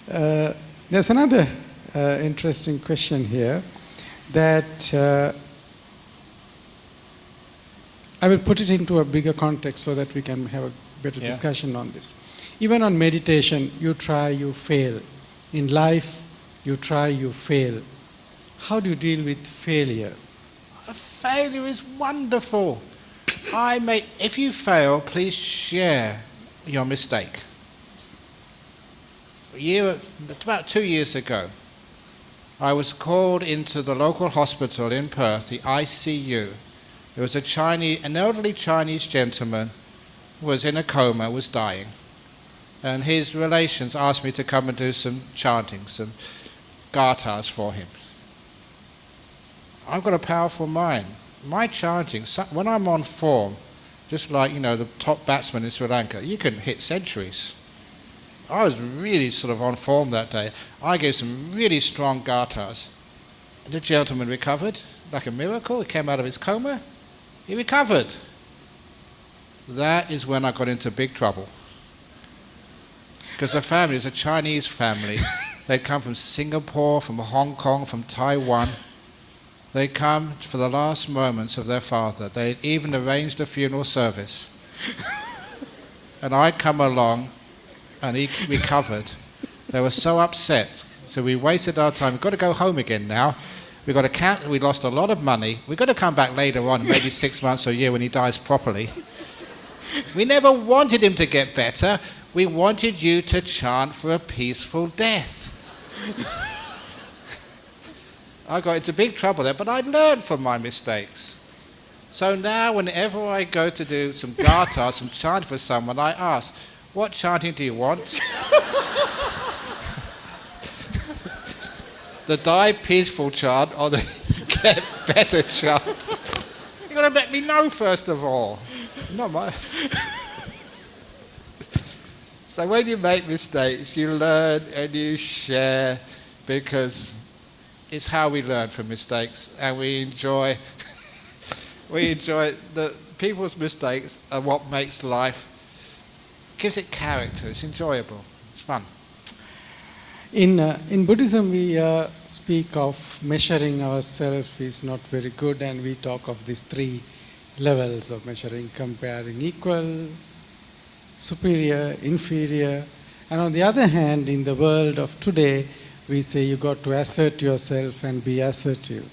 There's another interesting question here that I will put it into a bigger context so that we can have a better discussion on this. Even on meditation, you try, you fail. In life, you try, you fail. How do you deal with failure? Failure is wonderful. If you fail, please share your mistake. About 2 years ago, I was called into the local hospital in Perth, the ICU. There was an elderly Chinese gentleman who was in a coma, was dying. And his relations asked me to come and do some chanting, some gathas for him. I've got a powerful mind. My chanting, when I'm on form, just like, the top batsman in Sri Lanka, you can hit centuries. I was really sort of on form that day. I gave some really strong gathas. The gentleman recovered, like a miracle. He came out of his coma. He recovered. That is when I got into big trouble. Because the family is a Chinese family. They'd come from Singapore, from Hong Kong, from Taiwan. They come for the last moments of their father. They even arranged a funeral service. And I come along, and he recovered. They were so upset. So we wasted our time. We've got to go home again now. We've got to count. We lost a lot of money. We've got to come back later on, maybe 6 months or a year when he dies properly. We never wanted him to get better. We wanted you to chant for a peaceful death. I got into big trouble there, but I learned from my mistakes. So now whenever I go to do some gatha, some chant for someone, I ask, what chanting do you want? The die peaceful chant or the get better chant? You've got to let me know first of all. Not my... So when you make mistakes, you learn and you share, because it's how we learn from mistakes, and we enjoy the people's mistakes are what makes life, gives it character. It's enjoyable. It's fun. In Buddhism, we speak of measuring ourselves is not very good, and we talk of these 3 levels of measuring: comparing, equal, superior, inferior. And on the other hand, in the world of today, we say you got to assert yourself and be assertive.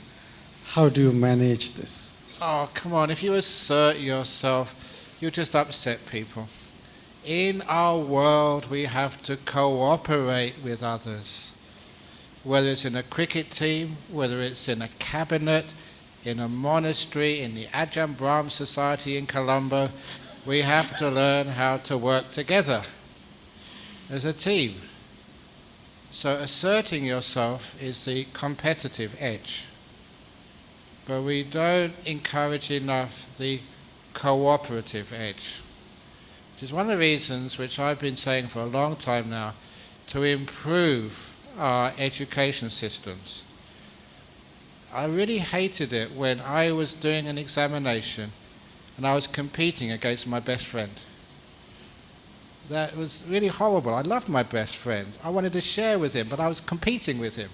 How do you manage this? Oh, come on. If you assert yourself, you just upset people. In our world, we have to cooperate with others. Whether it's in a cricket team, whether it's in a cabinet, in a monastery, in the Ajahn Brahm Society in Colombo, we have to learn how to work together as a team. So asserting yourself is the competitive edge. But we don't encourage enough the cooperative edge, which is one of the reasons which I've been saying for a long time now, to improve our education systems. I really hated it when I was doing an examination and I was competing against my best friend. That was really horrible. I loved my best friend. I wanted to share with him, but I was competing with him.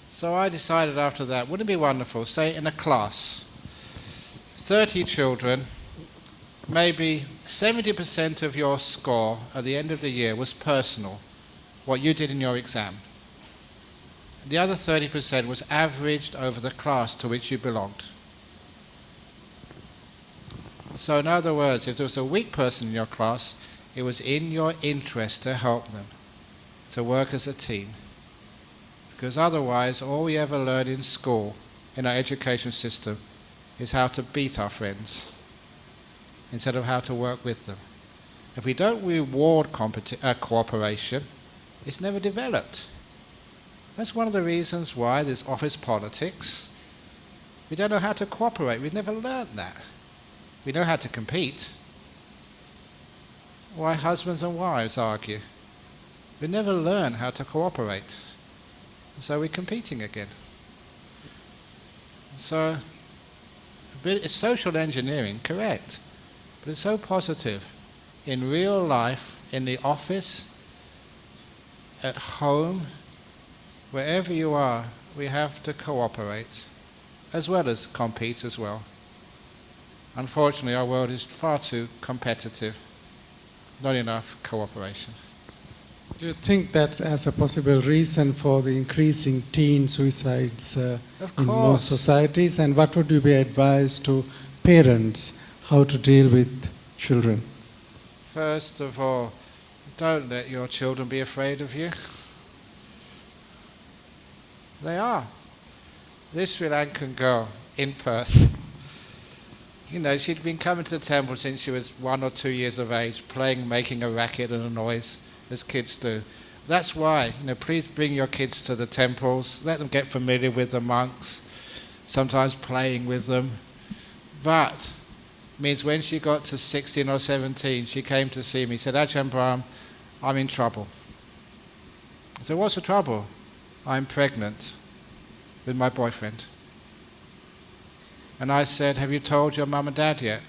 So I decided after that, wouldn't it be wonderful, say in a class, 30 children, maybe 70% of your score at the end of the year was personal, what you did in your exam. The other 30% was averaged over the class to which you belonged. So in other words, if there was a weak person in your class, it was in your interest to help them, to work as a team. Because otherwise, all we ever learn in school, in our education system, is how to beat our friends instead of how to work with them. If we don't reward cooperation, it's never developed. That's one of the reasons why there's office politics. We don't know how to cooperate. We've never learned that. We know how to compete. Why husbands and wives argue? We never learn how to cooperate. So we're competing again. So it's social engineering, correct. But it's so positive. In real life, in the office, at home, wherever you are, we have to cooperate, as well as compete as well. Unfortunately, our world is far too competitive. Not enough cooperation. Do you think that's as a possible reason for the increasing teen suicides in most societies? And what would you be advised to parents how to deal with children? First of all, don't let your children be afraid of you. They are. This Sri Lankan girl in Perth, she'd been coming to the temple since she was 1 or 2 years of age, playing, making a racket and a noise, as kids do. That's why, please bring your kids to the temples, let them get familiar with the monks, sometimes playing with them. But means when she got to 16 or 17, she came to see me, said, Ajahn Brahm, I'm in trouble. I said, what's the trouble? I'm pregnant with my boyfriend. And I said, have you told your mum and dad yet?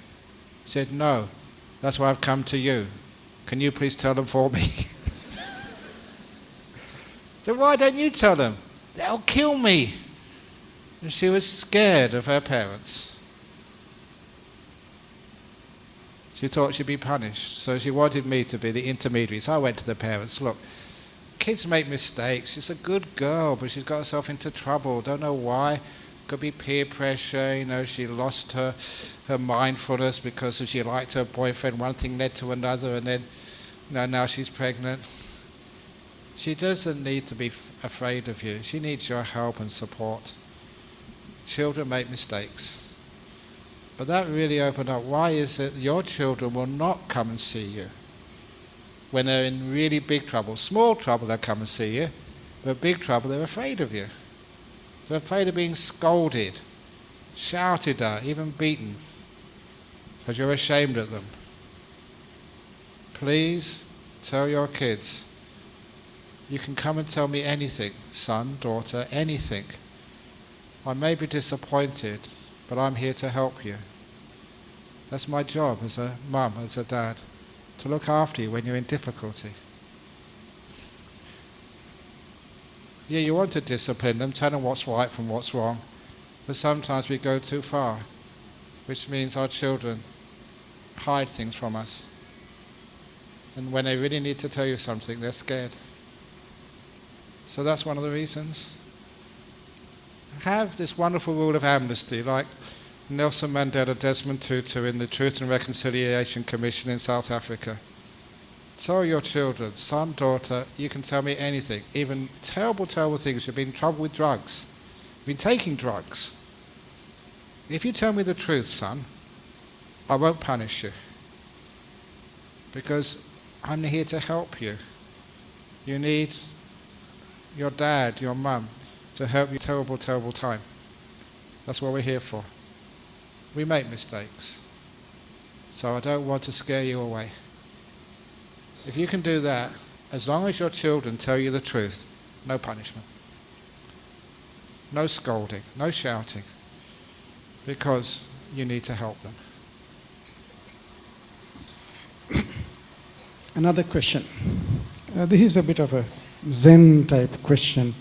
He said, no, that's why I've come to you. Can you please tell them for me? So why don't you tell them? They'll kill me. And she was scared of her parents. She thought she'd be punished, so she wanted me to be the intermediary. So I went to the parents, look, kids make mistakes. She's a good girl, but she's got herself into trouble. Don't know why. Could be peer pressure. She lost her mindfulness because she liked her boyfriend. One thing led to another, and then now she's pregnant. She doesn't need to be afraid of you. She needs your help and support. Children make mistakes. But that really opened up. Why is it your children will not come and see you when they're in really big trouble? Small trouble, they'll come and see you, but big trouble, they're afraid of you. They're afraid of being scolded, shouted at, even beaten, because you're ashamed of them. Please tell your kids, you can come and tell me anything, son, daughter, anything. I may be disappointed, but I'm here to help you. That's my job as a mum, as a dad, to look after you when you're in difficulty. Yeah, you want to discipline them, tell them what's right from what's wrong, but sometimes we go too far, which means our children hide things from us. And when they really need to tell you something, they're scared. So that's one of the reasons. Have this wonderful rule of amnesty, like Nelson Mandela, Desmond Tutu in the Truth and Reconciliation Commission in South Africa. Tell your children, son, daughter, you can tell me anything, even terrible, terrible things. You've been in trouble with drugs. You've been taking drugs. If you tell me the truth, son, I won't punish you. Because I'm here to help you. You need your dad, your mum, to help you terrible, terrible time. That's what we're here for. We make mistakes. So I don't want to scare you away. If you can do that, as long as your children tell you the truth, no punishment. No scolding, no shouting, because you need to help them. Another question. This is a bit of a Zen type question.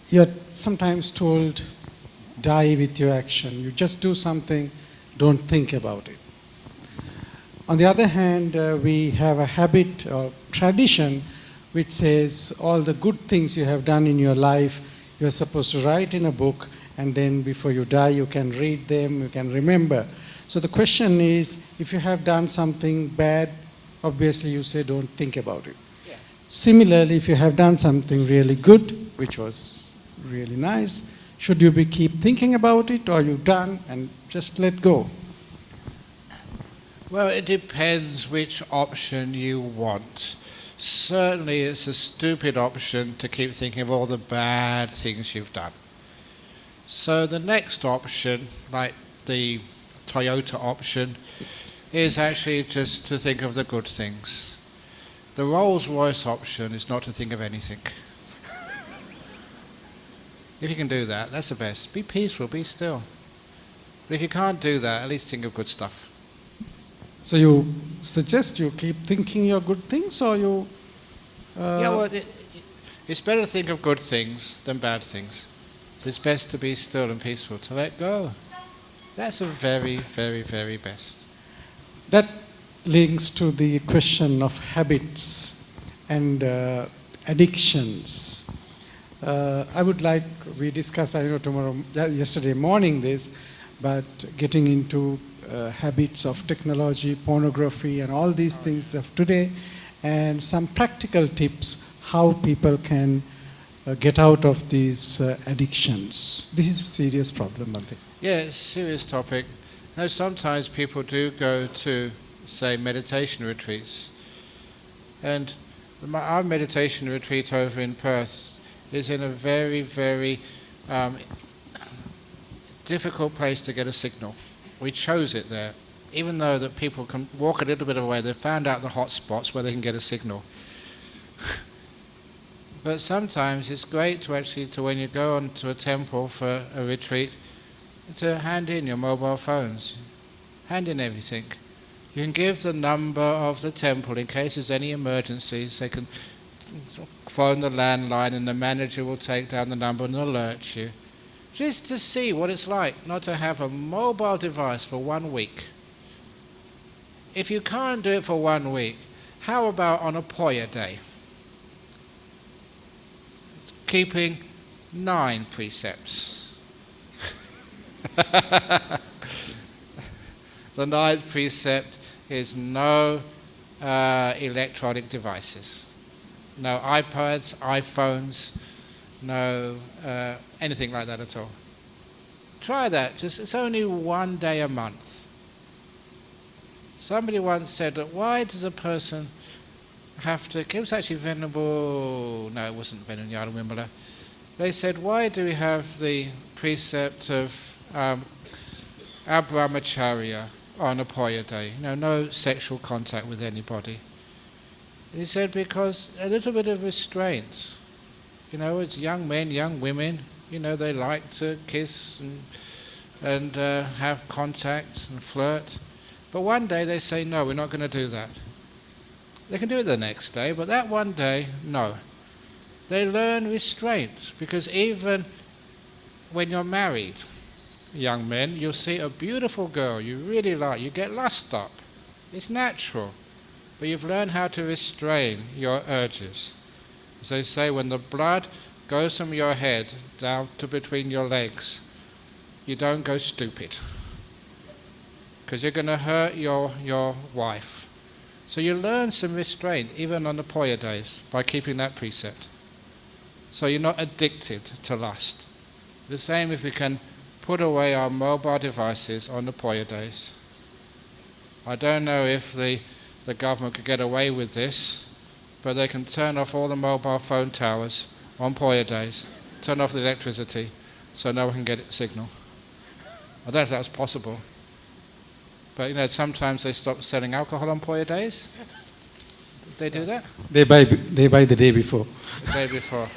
You're sometimes told, die with your action. You just do something, don't think about it. On the other hand, we have a habit or tradition which says all the good things you have done in your life, you're supposed to write in a book, and then before you die, you can read them, you can remember. So the question is, if you have done something bad, obviously you say don't think about it. Similarly, if you have done something really good, which was really nice, Should you be keep thinking about it, or you done and just let go? Well, it depends which option you want. Certainly it's a stupid option to keep thinking of all the bad things you've done. So the next option, like the Toyota option, is actually just to think of the good things. The Rolls-Royce option is not to think of anything. If you can do that, that's the best. Be peaceful, be still. But if you can't do that, at least think of good stuff. So you suggest you keep thinking your good things, or you... Yeah, well, it's better to think of good things than bad things. But it's best to be still and peaceful, to let go. That's the very, very, very best. That links to the question of habits and addictions. I would like, we discussed, I know yesterday morning this, but getting into habits of technology, pornography, and all these things of today, and some practical tips how people can get out of these addictions. This is a serious problem, I think. Yeah, it's a serious topic. Now, sometimes people do go to, say, meditation retreats. And our meditation retreat over in Perth is in a very, very difficult place to get a signal. We chose it there. Even though that people can walk a little bit away, they've found out the hot spots where they can get a signal. But sometimes it's great to actually, when you go onto a temple for a retreat, to hand in your mobile phones. Hand in everything. You can give the number of the temple in case there's any emergencies. They can phone the landline and the manager will take down the number and alert you. Just to see what it's like not to have a mobile device for 1 week. If you can't do it for 1 week, how about on a Poya day? Keeping 9 precepts. The 9th precept is no electronic devices. No iPads, iPhones, no anything like that at all. Try that. It's only 1 day a month. Somebody once said that why does a person have to... It was actually Venerable... No, it wasn't Venerable Yadawimala. They said, why do we have the precept of Abrahmacharya on a Poya day? No sexual contact with anybody. And he said, because a little bit of restraint. It's young men, young women, they like to kiss and have contact and flirt. But one day they say, no, we're not going to do that. They can do it the next day, but that one day, no. They learn restraint, because even when you're married, young men, you'll see a beautiful girl you really like, you get lust up. It's natural. But you've learned how to restrain your urges. As they say, when the blood goes from your head down to between your legs, you don't go stupid. Because you're going to hurt your wife. So you learn some restraint, even on the Poya days, by keeping that precept. So you're not addicted to lust. The same if we can put away our mobile devices on the Poya days. I don't know if the government could get away with this, but they can turn off all the mobile phone towers on Poya days, turn off the electricity, so no one can get a signal. I don't know if that's possible. But sometimes they stop selling alcohol on Poya days. Did they do that? They buy the day before. The day before.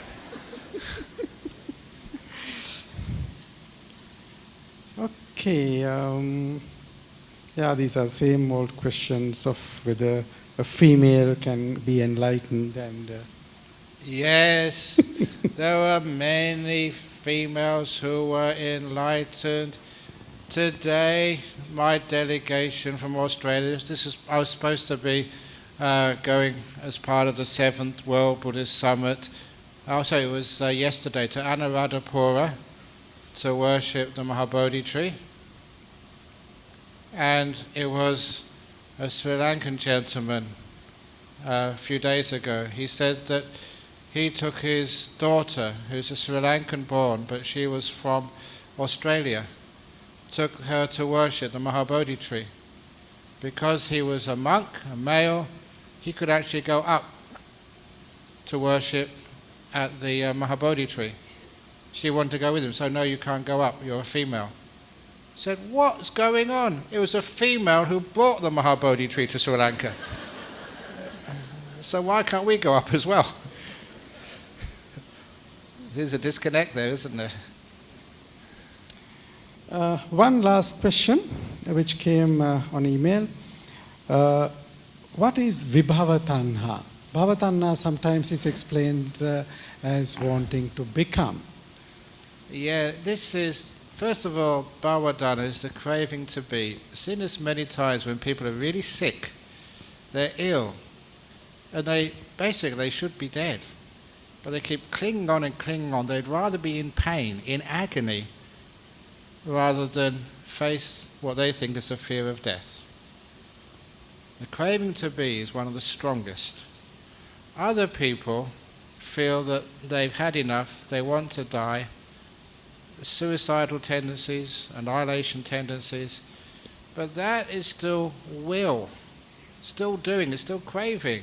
Okay. Yeah, these are same old questions of whether a female can be enlightened and... Yes, there were many females who were enlightened. Today, my delegation from Australia, I was supposed to be going as part of the 7th World Buddhist Summit. It was yesterday to Anuradhapura to worship the Mahabodhi tree. And it was a Sri Lankan gentleman a few days ago. He said that he took his daughter, who's a Sri Lankan born, but she was from Australia, took her to worship the Mahabodhi tree. Because he was a monk, a male, he could actually go up to worship at the Mahabodhi tree. She wanted to go with him, so no, you can't go up, you're a female. Said, what's going on? It was a female who brought the Mahabodhi tree to Sri Lanka. So why can't we go up as well? There's a disconnect there, isn't there? One last question, which came on email. What is Vibhava Tanha? Bhava Tanha sometimes is explained as wanting to become. Yeah, this is, first of all, Bhava Tanha is the craving to be. I've seen this many times when people are really sick, they're ill, and they should be dead. But they keep clinging on and clinging on. They'd rather be in pain, in agony, rather than face what they think is a fear of death. The craving to be is one of the strongest. Other people feel that they've had enough, they want to die, suicidal tendencies, annihilation tendencies, but that is still will, still doing, it's still craving.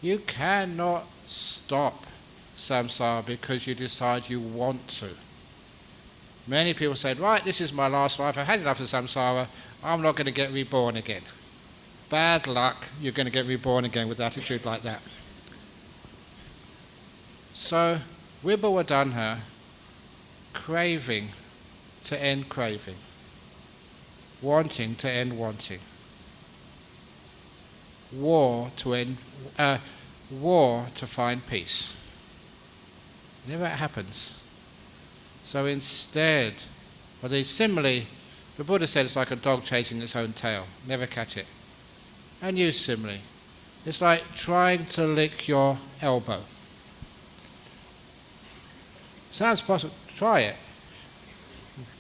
You cannot stop samsara because you decide you want to. Many people say, right, this is my last life, I've had enough of samsara, I'm not going to get reborn again. Bad luck, you're going to get reborn again with attitude like that. So, Vibhava Tanha, craving to end craving, wanting to end wanting, war to find peace. Never happens. So instead, similarly, the Buddha said it's like a dog chasing its own tail. Never catch it. And you similarly. It's like trying to lick your elbow. Sounds possible. Try it.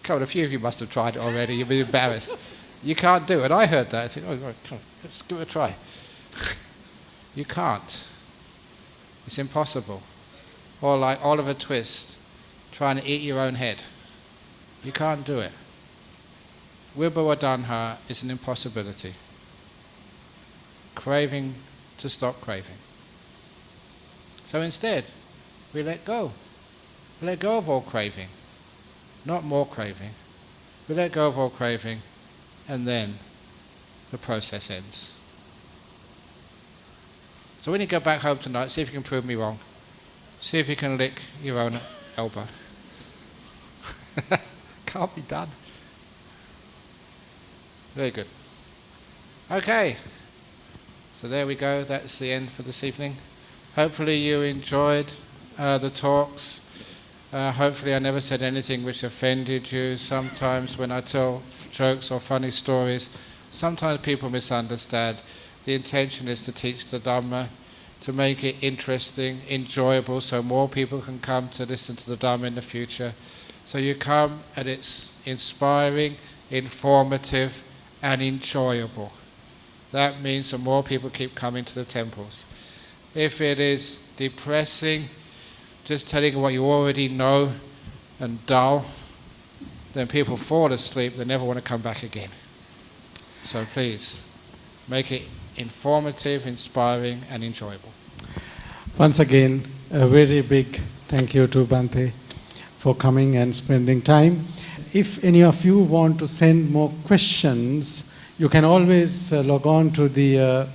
Come on, a few of you must have tried it already. You'll be embarrassed. You can't do it. I heard that. I said, oh, right, come on, let's give it a try. You can't. It's impossible. Or like Oliver Twist, trying to eat your own head. You can't do it. Vibhava Tanha is an impossibility. Craving to stop craving. So instead, we let go. We let go of all craving. Not more craving. We let go of all craving, and then the process ends. So when you go back home tonight, see if you can prove me wrong. See if you can lick your own elbow. Can't be done. Very good. Okay. So there we go. That's the end for this evening. Hopefully you enjoyed the talks. Hopefully I never said anything which offended you. Sometimes when I tell jokes or funny stories, sometimes people misunderstand. The intention is to teach the Dhamma, to make it interesting, enjoyable, so more people can come to listen to the Dhamma in the future. So you come and it's inspiring, informative, and enjoyable. That means that more people keep coming to the temples. If it is depressing, just telling what you already know and dull, then people fall asleep, they never want to come back again. So please, make it informative, inspiring, and enjoyable. Once again, a very big thank you to Bhante for coming and spending time. If any of you want to send more questions, you can always log on to the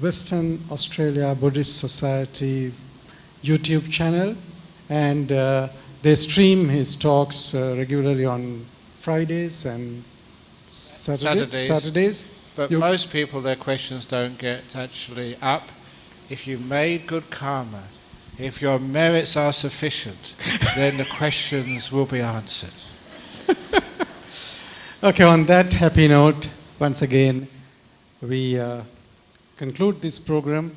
Western Australia Buddhist Society YouTube channel, and they stream his talks regularly on Fridays and Saturdays. But most people, their questions don't get actually up. If you've made good karma, if your merits are sufficient, then the questions will be answered. Okay, on that happy note, once again, we conclude this program,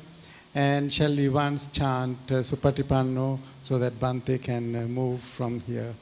and shall we once chant Supatipanno so that Bhante can move from here.